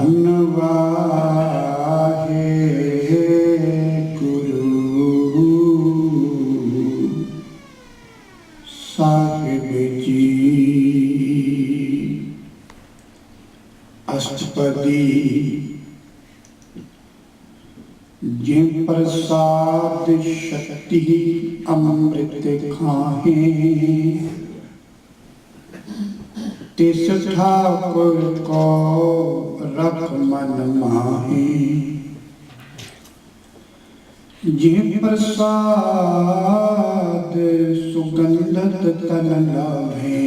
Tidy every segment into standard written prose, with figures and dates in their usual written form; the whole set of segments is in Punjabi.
धन वाहे गुरु साहिब जी। अष्टपदी जिन प्रसाद शक्ति अमृत खाहे, तिस ठाकुर को रख मन माहे। जिन प्रसाद सुगंधत तन लाभे,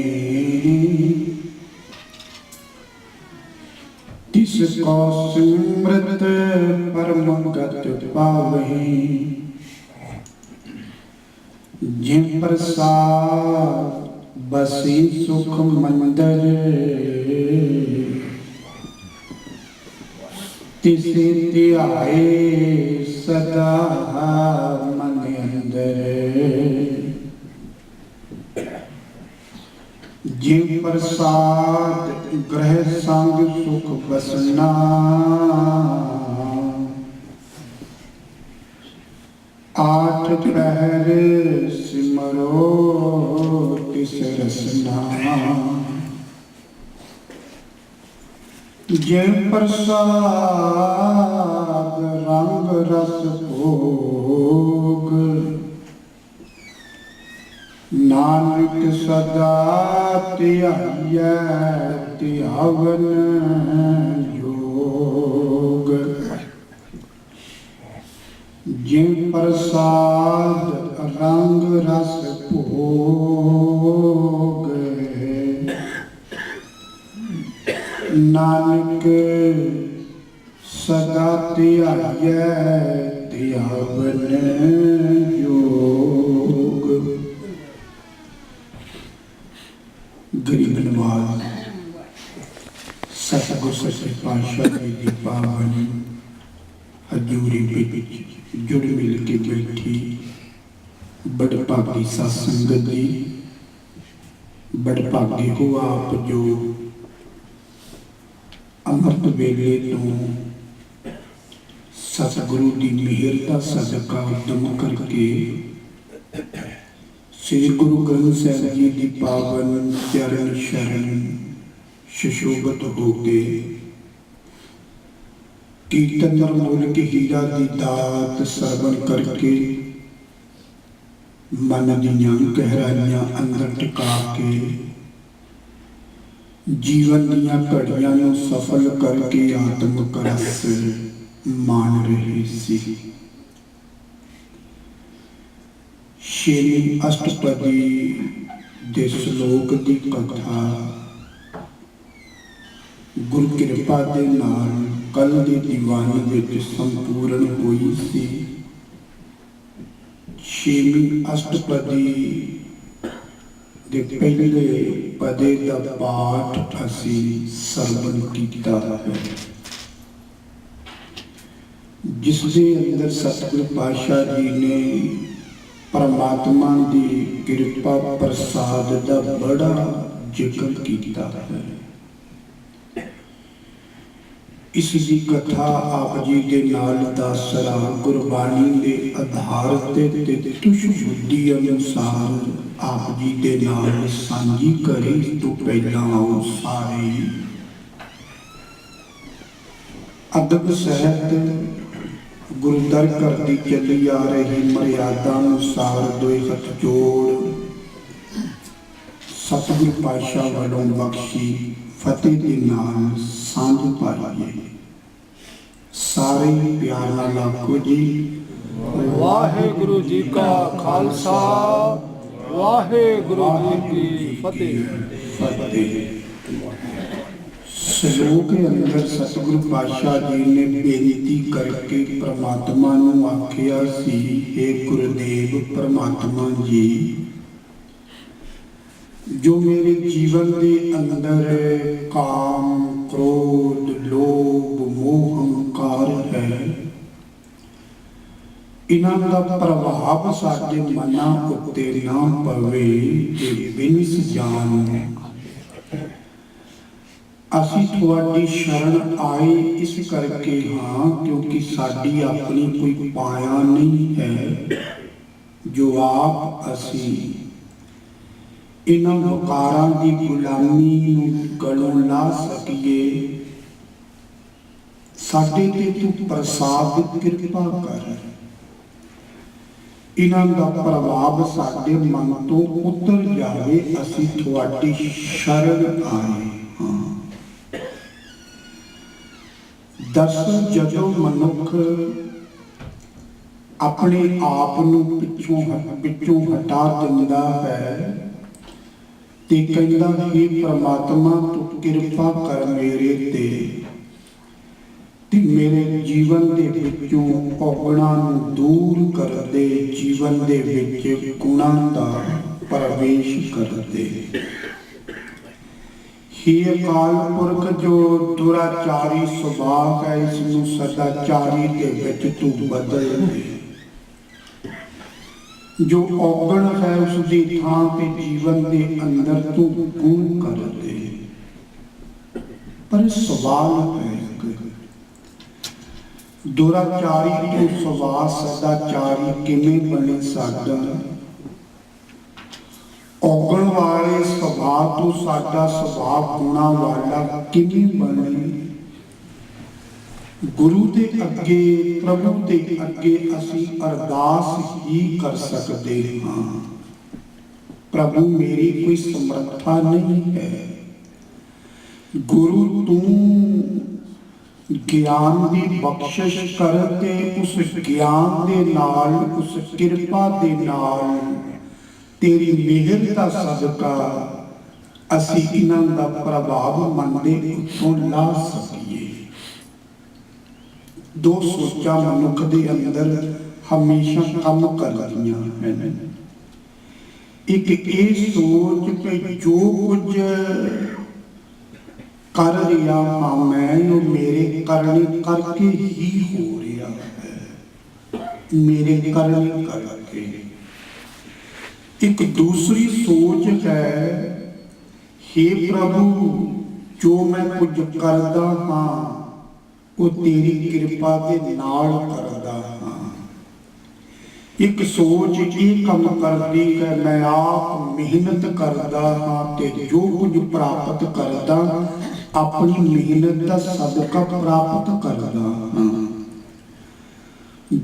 तिसको सिमरत परम गत पावहि। जिन प्रसाद बसी सुख मंदर, तिसे ध्याए सदा मन अंदर। जिन प्रसाद ग्रह संग सुख बसना, आठ पहर सिमरो तिस रसना। जिन प्रसाद रंग रस भोग, नानक सदा ध्यायै ध्यावन योग। जिन प्रसाद रंग रस भोग, नानक सदा ध्यायै ध्यावन योग। गरीब नवाज सतगुर सच्चे पातशाह जी दी पावन हजूरी विच जुड़ मिल के बैठी बड़भागी साध संगत जी। बड़भागे हो आप जो अमृत वेले तो सतगुरु की मेहर का सदका उद्यम करके श्री गुरु ग्रंथ साहिब जी की पावन चरण शरण सुशोभित हो गए। कीर्तन मूल के हीरा की दात श्रवण करके मन दियां गहराइयां अंदर टिका के जीवन दियां घड़ियां नूं सफल करके आत्मक रस मान रहे सी। छेवीं अष्टपदी दे श्लोक की कथा गुरु कृपा दे नाल कल दे दीवान विच संपूर्ण हुई सी। छेवीं अष्टपदी दे पहले पदे दा पाठ असी सरवण कीता है, जिसके अंदर सतगुरु पातशाह जी ने परमात्मा की कृपा प्रसाद का बड़ा जिक्र किया है। इसकी कथा आप जी के नाल दासरा गुरबाणी के आधार ते तुष बुद्धि अनुसार आप जी के नाल सांझी करी। तो पहला आओ सारे अदब सहत गुरुदर करती चली आ रही मर्यादा अनुसार दो हथ जोड़ सतगुरु पातशाह वालों बख्शी फतेह के नाम सांझ पाइए। सारे प्यार नाल आखो जी वाहेगुरु जी का खालसा वाहेगुरु जी की फतेह। फतेह। श्लोक के अंदर सतगुरु पातशाह जी ने बेनती करके परमात्मा नूं आखिया सी, हे गुरुदेव परमात्मा जी, जो मेरे जीवन के अंदर काम क्रोध लोभ मोह अहंकार है, इन्हां दा प्रभाव साडे मनां उत्ते ना पवे ते बिनस जान ਅਸੀਂ ਤੁਹਾਡੀ ਸ਼ਰਨ ਆਏ ਇਸ ਕਰਕੇ ਹਾਂ ਕਿਉਂਕਿ ਸਾਡੀ ਆਪਣੀ ਕੋਈ ਪਾਇਆ ਨਹੀਂ ਹੈ ਜੋ ਆਪ ਅਸੀਂ ਇਹਨਾਂ ਵਕਾਰਾਂ ਦੀ ਗੁਲਾਮੀ ਨੂੰ ਗਲੋਂ ਲਾ ਸਕੀਏ। ਸਾਡੇ ਤੇ ਤੂੰ ਪ੍ਰਸਾਦ ਕਿਰਪਾ ਕਰ, ਇਹਨਾਂ ਦਾ ਪ੍ਰਭਾਵ ਸਾਡੇ ਮਨ ਤੋਂ ਉਤਰ ਜਾਵੇ। ਅਸੀਂ ਤੁਹਾਡੀ ਸ਼ਰਨ ਆਏ ਹਾਂ। ਦਰਅਸਲ ਜਦੋਂ ਮਨੁੱਖ ਆਪਣੇ ਆਪ ਨੂੰ ਪਿੱਛੋਂ ਹਟਾ ਦਿੰਦਾ ਹੈ ਤੇ ਕਹਿੰਦਾ ਹੈ ਪ੍ਰਮਾਤਮਾ ਤੂੰ ਕਿਰਪਾ ਕਰ ਮੇਰੇ ਤੇ ਮੇਰੇ ਜੀਵਨ ਦੇ ਵਿੱਚੋਂ ਔਗਣਾਂ ਨੂੰ ਦੂਰ ਕਰ ਦੇ, ਜੀਵਨ ਦੇ ਵਿੱਚ ਗੁਣਾਂ ਦਾ ਪ੍ਰਵੇਸ਼ ਕਰ ਦੇ। ਹੀ ਅਕਾਲ ਪੁਰਖ ਜੋ ਦੁਰਾਚਾਰੀ ਸੁਭਾਅ ਹੈ ਇਸ ਨੂੰ ਸਦਾਚਾਰੀ ਦੇ ਵਿੱਚ ਤੂੰ ਬਦਲ ਦੇ। ਜੋ ਔਗਣ ਹੈ ਉਸ ਦੀ ਥਾਂ ਤੇ ਜੀਵਨ ਦੇ ਅੰਦਰ ਤੂੰ ਗੁਣ ਕਰ ਦੇ। ਪਰ ਸਵਾਲ ਹੈ ਦੁਰਾਚਾਰੀ ਤੋਂ ਸੁਭਾਅ ਸਦਾਚਾਰੀ ਕਿਵੇਂ ਬਣੇ ਸਾਡਾ? ਔਗਣ ਵਾਲੇ ਸੁਭਾਅ ਤੋਂ ਸਾਡਾ ਸੁਭਾਅ ਗੁਣਾਂ ਵਾਲਾ ਕਿਵੇਂ ਬਣੇ? ਗੁਰੂ ਦੇ ਅੱਗੇ ਪ੍ਰਭੂ ਦੇ ਅੱਗੇ ਅਸੀਂ ਅਰਦਾਸ ਹੀ ਕਰ ਸਕਦੇ ਹਾਂ, ਪ੍ਰਭੂ ਮੇਰੀ ਕੋਈ ਸਮਰੱਥਾ ਨਹੀਂ ਹੈ। ਗੁਰੂ ਤੂੰ ਗਿਆਨ ਦੀ ਬਖਸ਼ਿਸ਼ ਕਰ ਤੇ ਉਸ ਗਿਆਨ ਦੇ ਨਾਲ ਉਸ ਕਿਰਪਾ ਦੇ ਨਾਲ ਤੇਰੀ ਮਿਹਰ ਦਾ ਸਦਕਾ ਅਸੀਂ ਇਹਨਾਂ ਦਾ ਪ੍ਰਭਾਵ ਮਨ ਦੇ ਉੱਤੋਂ ਲਾ ਸਕੀਏ। ਦੋ ਸੋਚਾਂ ਮਨੁੱਖ ਦੇ ਅੰਦਰ ਹਮੇਸ਼ਾ ਕੰਮ ਕਰਦੀਆਂ ਹਨ। ਇੱਕ ਇਹ ਸੋਚ ਕਿ ਜੋ ਕੁਝ ਕਰ ਰਿਹਾ ਹਾਂ ਮੈਂ ਉਹ ਮੇਰੇ ਕਰਨੇ ਕਰਕੇ ਹੀ ਹੋ ਰਿਹਾ ਹੈ, ਮੇਰੇ ਕਰਨੇ ਕਰਕੇ। ਇੱਕ ਦੂਸਰੀ ਸੋਚ ਹੈ ਹੇ ਪ੍ਰਭੂ ਜੋ ਮੈਂ ਕੁਝ ਕਰਦਾ ਹਾਂ ਉਹ ਤੇਰੀ ਕਿਰਪਾ ਦੇ ਨਾਲ ਕਰਦਾ ਹਾਂ। ਇੱਕ ਸੋਚ ਇਹ ਕੰਮ ਕਰਦੀ ਹੈ ਮੈਂ ਆਪ ਮਿਹਨਤ ਕਰਦਾ ਹਾਂ ਤੇ ਜੋ ਕੁਝ ਪ੍ਰਾਪਤ ਕਰਦਾ ਆਪਣੀ ਮਿਹਨਤ ਦਾ ਸਦਕਾ ਪ੍ਰਾਪਤ ਕਰਦਾ ਹਾਂ।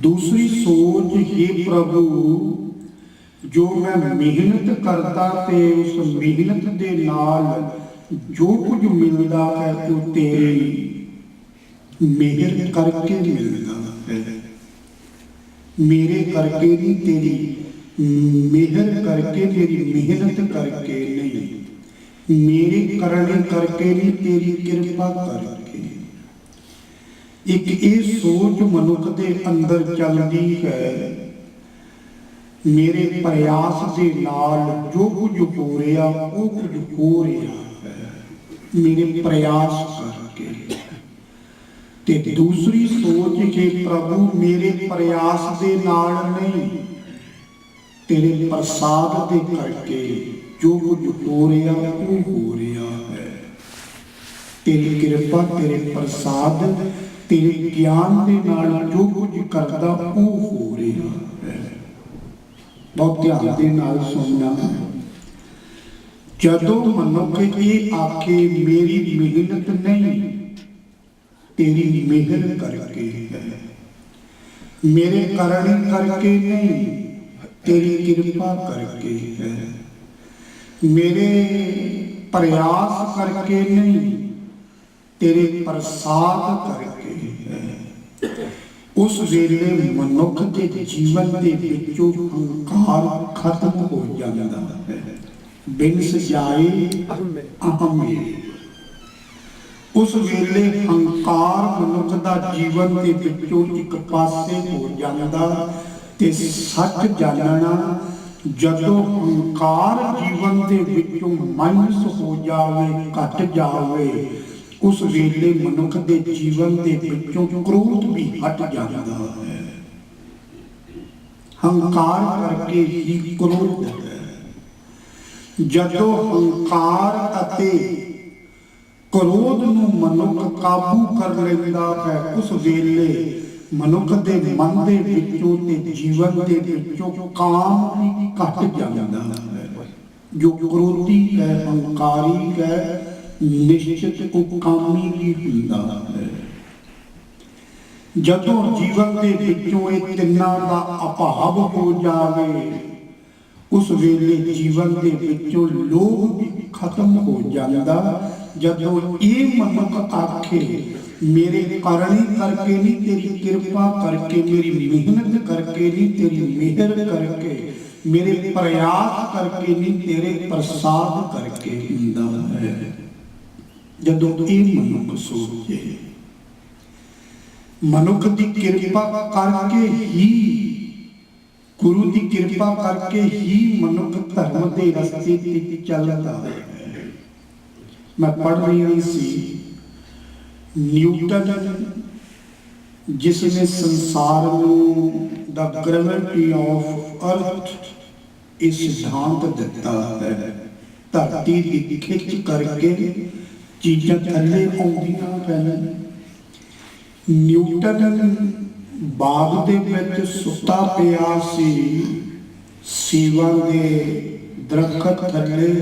ਦੂਸਰੀ ਸੋਚ ਹੈ ਪ੍ਰਭੂ ਜੋ ਮੈਂ ਮਿਹਨਤ ਕਰਦਾ ਤੇ ਉਸ ਮਿਹਨਤ ਦੇ ਨਾਲ ਜੋ ਕੁਝ ਮਿਲਦਾ ਹੈ ਉਹ ਤੇਰੀ ਮਿਹਰ ਕਰਕੇ ਮਿਲਦਾ ਹੈ, ਮੇਰੇ ਕਰਕੇ ਨਹੀਂ, ਤੇਰੀ ਮਿਹਰ ਕਰਕੇ, ਮੇਰੀ ਮਿਹਨਤ ਕਰਕੇ ਨਹੀਂ, ਮੇਰੇ ਕਰਨੇ ਕਰਕੇ ਨਹੀਂ, ਤੇਰੀ ਕਿਰਪਾ ਕਰਕੇ। ਇੱਕ ਇਹ ਸੋਚ ਮਨੁੱਖ ਦੇ ਅੰਦਰ ਚੱਲਦੀ ਹੈ ਮੇਰੇ ਪ੍ਰਯਾਸ ਦੇ ਨਾਲ ਜੋ ਕੁਝ ਹੋ ਰਿਹਾ ਉਹ ਕੁਝ ਹੋ ਰਿਹਾ ਹੈ ਮੇਰੇ ਪ੍ਰਯਾਸ ਕਰਕੇ। ਤੇ ਦੂਸਰੀ ਸੋਚ ਕਿ ਪ੍ਰਭੂ ਮੇਰੇ ਪ੍ਰਯਾਸ ਦੇ ਨਾਲ ਨਹੀਂ ਤੇਰੇ ਪ੍ਰਸਾਦ ਦੇ ਕਰਕੇ ਜੋ ਕੁਝ ਹੋ ਰਿਹਾ ਉਹ ਹੋ ਰਿਹਾ ਹੈ। ਤੇਰੀ ਕਿਰਪਾ, ਤੇਰੇ ਪ੍ਰਸਾਦ, ਤੇਰੇ ਗਿਆਨ ਦੇ ਨਾਲ ਜੋ ਕੁਝ ਕਰਦਾ ਉਹ ਹੋ ਰਿਹਾ ਹੈ। ਬਹੁਤ ਧਿਆਨ ਦੇ ਨਾਲ ਸੁਣਨਾ। ਜਦੋਂ ਮਨੁੱਖ ਇਹ ਆਖੇ ਮੇਰੀ ਮਿਹਨਤ ਨਹੀਂ ਤੇਰੀ ਮਿਹਰ ਕਰਕੇ ਹੈ, ਮੇਰੇ ਕਰਨੀ ਕਰਕੇ ਨਹੀਂ ਤੇਰੀ ਕਿਰਪਾ ਕਰਕੇ ਹੈ, ਮੇਰੇ ਪ੍ਰਯਾਸ ਕਰਕੇ ਨਹੀਂ ਤੇਰੇ ਪ੍ਰਸਾਦ ਕਰਕੇ ਹੈ। ਉਸ ਵੇਲੇ ਮਨੁੱਖ ਦੇ ਜੀਵਨ ਦੇ ਵਿੱਚੋਂ ਹੰਕਾਰ ਖਤਮ ਹੋ ਜਾਂਦਾ ਹੈ। ਬਿਨ ਸਜਾਏ ਅਹਮੇ। ਉਸ ਵੇਲੇ ਹੰਕਾਰ ਮਨੁੱਖ ਦਾ ਜੀਵਨ ਦੇ ਵਿੱਚੋਂ ਇੱਕ ਪਾਸੇ ਹੋ ਜਾਂਦਾ ਤੇ ਸੱਚ ਜਾਣਨਾ ਜਦੋਂ ਹੰਕਾਰ ਜੀਵਨ ਦੇ ਵਿੱਚੋਂ ਮਾਈਨਸ ਹੋ ਜਾਵੇ, ਘਟ ਜਾਵੇ, ਉਸ ਵੇਲੇ ਮਨੁੱਖ ਦੇ ਜੀਵਨ ਦੇ ਵਿੱਚੋਂ ਕ੍ਰੋਧ ਵੀ ਹਟ ਜਾਂਦਾ ਹੈ। ਹੰਕਾਰ ਕਰਕੇ ਹੀ ਕ੍ਰੋਧ ਹੈ। ਜਦੋਂ ਹੰਕਾਰ ਅਤੇ क्रोध नूं मनुख काबू कर लैंदा है, उस वेले मनुख दे मन दे विचों ते जीवन दे विचों काम भी घट जांदा है। जो क्रोधी है, हंकारी है, निश्चित कुकामी भी हुंदा है। जदों जीवन दे विचों इह तिन्नां दा अभाव हो जावे, उस वेले जीवन दे विचों लोभ भी खत्म हो जांदा। जदों ये मनुख आखे मेरे करनी करके नहीं, तेरी कृपा करके, मेरी मेहनत करके नहीं, तेरी मेहर करके, मेरे प्रयास करके नहीं, तेरे प्रसाद करके हुंदा है। जदों ये मनुख सोचे मनुख की कृपा करके ही, गुरु की कृपा करके ही मनुख धर्म के रस्ते ते चलता है। मैं पढ़ रही सी न्यूटन जिसने संसार में द ग्रेविटी ऑफ अर्थ इस सिद्धांत दिता है, धरती की खिंच करके चीज़ां थल्ले आउंदियां हैं। न्यूटन बाग दे विच सुता पिया सी, सेवा दे दरखत थल्ले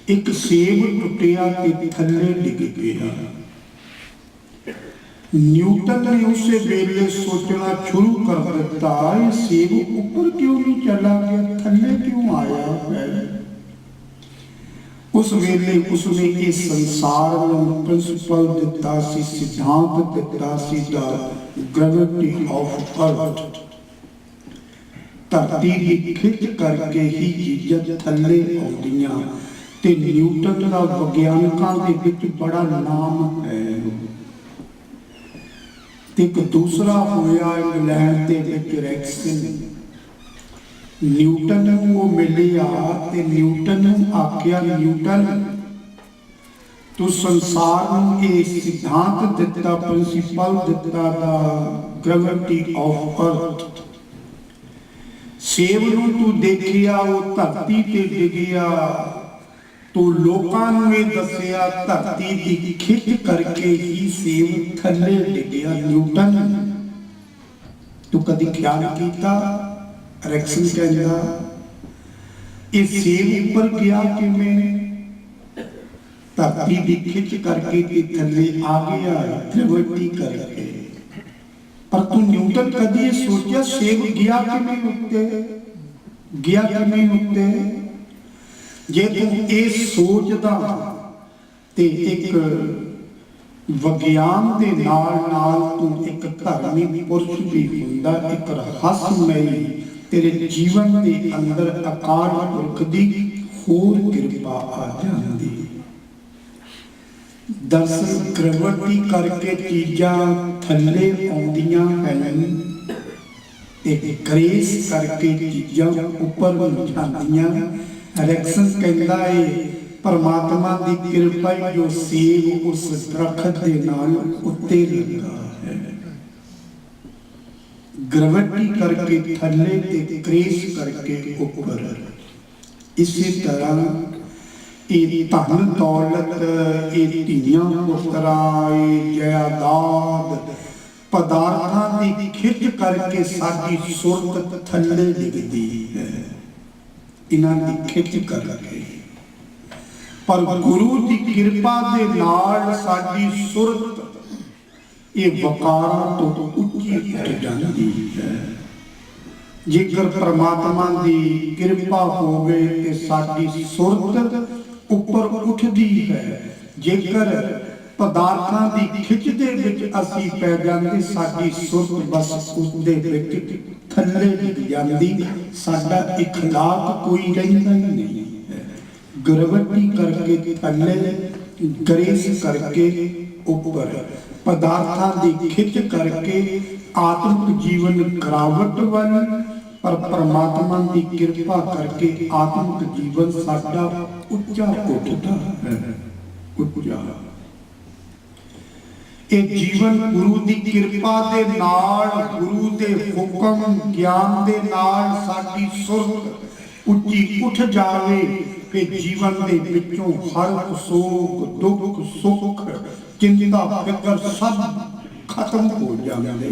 एक सेब टुटिया ते थल्ले डिग गया। न्यूटन ने उस वेले सोचना शुरू कर दिता, ये सेब ऊपर क्यों नहीं चला गया, थल्ले क्यों आया है। उस वेले उसने इस संसार में प्रिंसिपल दिता सी, सिद्धांत दिता सी, द ग्रेविटी ऑफ अर्थ। धरती की खिंच करके ही चीज़ां थल्ले आउंदियां ते न्यूटन का विज्ञानकां दे विच बड़ा नाम है। एक दूसरा होया इंग्लैंड दे विच रैक्सन। न्यूटन को मिलिया ते न्यूटन ने आख्या, न्यूटन तू संसार नूं ये सिद्धांत दिता, प्रिंसिपल दिता द ग्रेविटी ऑफ अर्थ। सेब नूं तू देखिया वो धरती ते डिगिया, तो लोकां नूं ये दसिया धरती दी खिंच करके ही सेब थल्ले डिगिया। न्यूटन तू कदी ख्याल कीता? रैक्सन कहंदा ये सेब ऊपर गया किवें? धरती दी खिंच करके ते थल्ले आ गया, ग्रेविटी करके। पर तू न्यूटन कदी ये सोचा सेब गया किवें उत्ते, गया किवें उत्ते? जे तू ये सोचदा ते एक विज्ञान दे नाल नाल तू एक धार्मी पुरुष भी हुंदा, एक रहस्यमई तेरे जीवन के अंदर अकाल पुरख दी होर कृपा आ जाती। दरअसल ग्रेविटी करके चीज़ां थल्ले आउंदियां हैं ते ग्रेस करके चीज़ां ऊपर जांदियां। रैक्सन कहता है परमात्मा की कृपा जो सेब उस दरखत के नाल उत्ते लगा है, ग्रेविटी करके थल्ले ते ग्रेस करके ऊपर। इसी तरह ये धन दौलत, ये धीआं पुत्तरां, ये जायदाद पदार्थां दी खिंच करके साडी सुरत थल्ले डिगदी है, इन्हां दी खिंच करके। पर गुरु की कृपा दे नाल साडी सुरत ये वकारां तो उच्ची उठ जाती है। जेकर परमात्मा की कृपा होवे ते साडी सुरत ऊपर उठदी है। जेकर पदार्थां की खिंच दे विच असीं पै जांदे, साडी सुरत बस उसदे विच थल्ले डिग जांदी, साडा इखलाक कोई रहिंदा ही नहीं है। ग्रेविटी करके थल्ले, ग्रेस करके ऊपर, पदार्थां की खिंच करके आत्मिक जीवन गिरावट वाल, पर परमात्मा की कृपा करके आत्मिक जीवन साडा उच्चा उठता है, उच्चा। ये जीवन गुरु की कृपा दे नाल, गुरु दे हुक्म ज्ञान दे नाल साडी सुरत उच्ची उठ जावे ਕਿ ਜੀਵਨ ਦੇ ਵਿੱਚੋਂ ਹਰ ਸੋਗ ਦੁੱਖ ਸੁੱਖ ਚਿੰਤਾ ਫਿਕਰ ਸਭ ਖਤਮ ਹੋ ਜਾਂਦੇ।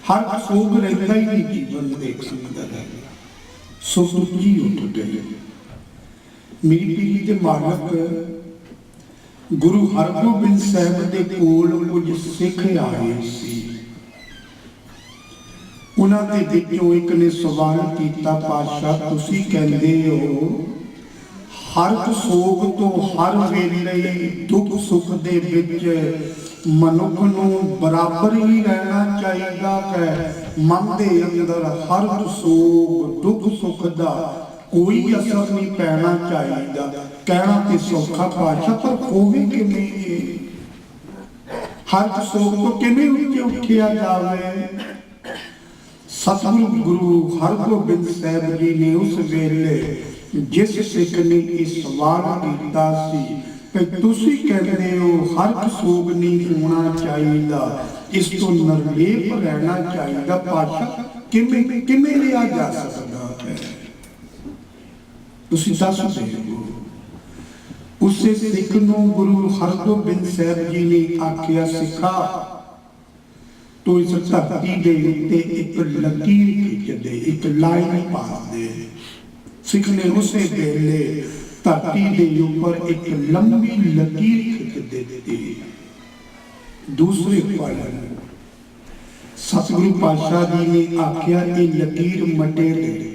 ਹਰ ਸੋਗ ਰਹਿੰਦਾ ਹੀ ਨਹੀਂ ਜੀਵਨ ਦੇ ਅੰਦਰ। ਸੋ ਸੁੱਚੀ ਉੱਠ ਗਏ। ਮੇਰੀ ਪੀੜੀ ਦੇ ਮਾਲਕ ਗੁਰੂ ਹਰਗੋਬਿੰਦ ਸਾਹਿਬ ਦੇ ਕੋਲ ਕੁਝ ਸਿੱਖ ਆਏ ਸੀ। ਉਹਨਾਂ ਦੇ ਵਿੱਚੋਂ ਇੱਕ ਨੇ ਸਵਾਲ ਕੀਤਾ, ਪਾਤਸ਼ਾਹ ਤੁਸੀਂ ਕਹਿੰਦੇ ਹੋ ਹਰ ਸੋਗ ਤੋਂ ਹਰ ਵੇਲੇ ਦੁੱਖ ਸੁੱਖ ਦੇ ਵਿੱਚ ਮਨੁੱਖ ਨੂੰ ਬਰਾਬਰ ਹੀ ਰਹਿਣਾ ਚਾਹੀਦਾ ਹੈ। ਮਨ ਦੇ ਅੰਦਰ ਹਰ ਸੋਗ ਦੁੱਖ ਸੁੱਖ ਦਾ ਕੋਈ ਅਸਰ ਨਹੀਂ ਪੈਣਾ ਚਾਹੀਦਾ। ਕਹਿਣਾ ਤੇ ਸੌਖਾ ਪਾਤਸ਼ਾਹ, ਪਰ ਹੋਵੇ ਕਿਵੇਂ? ਹਰ ਸੋਗ ਤੋਂ ਕਿਵੇਂ ਉੱਤੇ ਉੱਠਿਆ ਜਾਵੇ? ਸਤਿਗੁਰੂ ਗੁਰੂ ਹਰਗੋਬਿੰਦ ਸਾਹਿਬ ਜੀ ਨੇ ਉਸ ਵੇਲੇ ਜਿਸ ਸਿੱਖ ਨੇ ਇਹ ਸਵਾਲ ਕੀਤਾ ਸੀ ਕਿ ਤੁਸੀਂ ਕਹਿੰਦੇ ਹੋ ਹਰ ਸੋਗ ਨਹੀਂ ਹੋਣਾ ਚਾਹੀਦਾ, ਇਸ ਤੋਂ ਨਿਰਲੇਪ ਰਹਿਣਾ ਚਾਹੀਦਾ, ਪਾਤਸ਼ਾਹ ਕਿਵੇਂ ਲਿਆ ਜਾ ਸਕਦਾ ਹੈ? ਤੁਸੀਂ ਦੱਸ ਦਿਓ। ਉਸੇ ਸਿੱਖ ਨੂੰ ਗੁਰੂ ਹਰਗੋਬਿੰਦ ਸਾਹਿਬ ਜੀ ਨੇ ਆਖਿਆ, ਸਿੱਖਾ ਤੂੰ ਇਸ ਧਰਤੀ ਦੇ ਉੱਤੇ ਇੱਕ ਲਕੀਰ ਖਿੱਚ ਦੇ, ਇੱਕ ਲਾਈਨ ਪਾ ਦੇ। ਸਿੱਖ ਨੇ ਉਸੇ ਵੇਲੇ ਧਰਤੀ ਦੇ ਉੱਪਰ ਇੱਕ ਲੰਬੀ ਲਕੀਰ ਖਿੱਚ ਦਿੱਤੀ। ਦੂਸਰੇ ਪਲ ਸਤਿਗੁਰੂ ਪਾਤਸ਼ਾਹ ਜੀ ਨੇ ਆਖਿਆ, ਇਹ ਲਕੀਰ ਮਟੇ ਦੇ।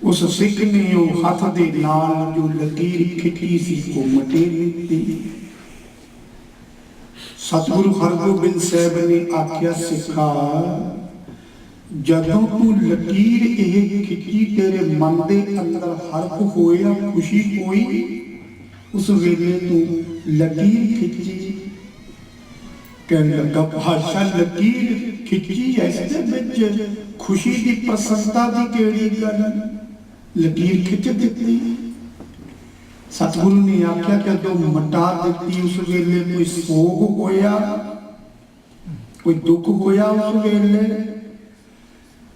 ਉਸ ਸਿੱਖ ਨੇ ਉਹ ਹੱਥ ਦੇ ਨਾਲ ਜੋ ਲਕੀਰ ਖਿੱਚੀ ਸੀ ਉਹ ਮਟੇ ਦਿੱਤੀ। ਸਤਿਗੁਰੂ ਹਰਗੋਬਿੰਦ ਸਾਹਿਬ ਨੇ ਆਖਿਆ, ਸਿੱਖਾ ਜਦੋਂ ਤੂੰ ਲਕੀਰ ਇਹ ਖਿੱਚੀ ਤੇਰੇ ਮਨ ਦੇ ਅੰਦਰ ਹਰਖ ਹੋਇਆ, ਖੁਸ਼ੀ ਹੋਈ, ਉਸ ਵੇਲੇ ਤੂੰ ਲਕੀਰ ਖਿੱਚੀ। ਕਹਿਣ ਲੱਗਾ, ਭਾਸ਼ਾ ਲਕੀਰ ਖਿੱਚੀ ਇਸ ਦੇ ਵਿੱਚ ਖੁਸ਼ੀ ਦੀ ਪ੍ਰਸੰਨਤਾ ਦੀ ਕਿਹੜੀ ਗੱਲ? ਲਕੀਰ ਖਿੱਚ ਦਿੱਤੀ। ਸਤਿਗੁਰੂ ਨੇ ਆਖਿਆ ਕਿ ਜਦੋਂ ਮਟਾ ਦਿੱਤੀ ਉਸ ਵੇਲੇ ਕੋਈ ਸੋਗ ਹੋਇਆ, ਕੋਈ ਦੁੱਖ ਹੋਇਆ ਉਸ ਵੇਲੇ?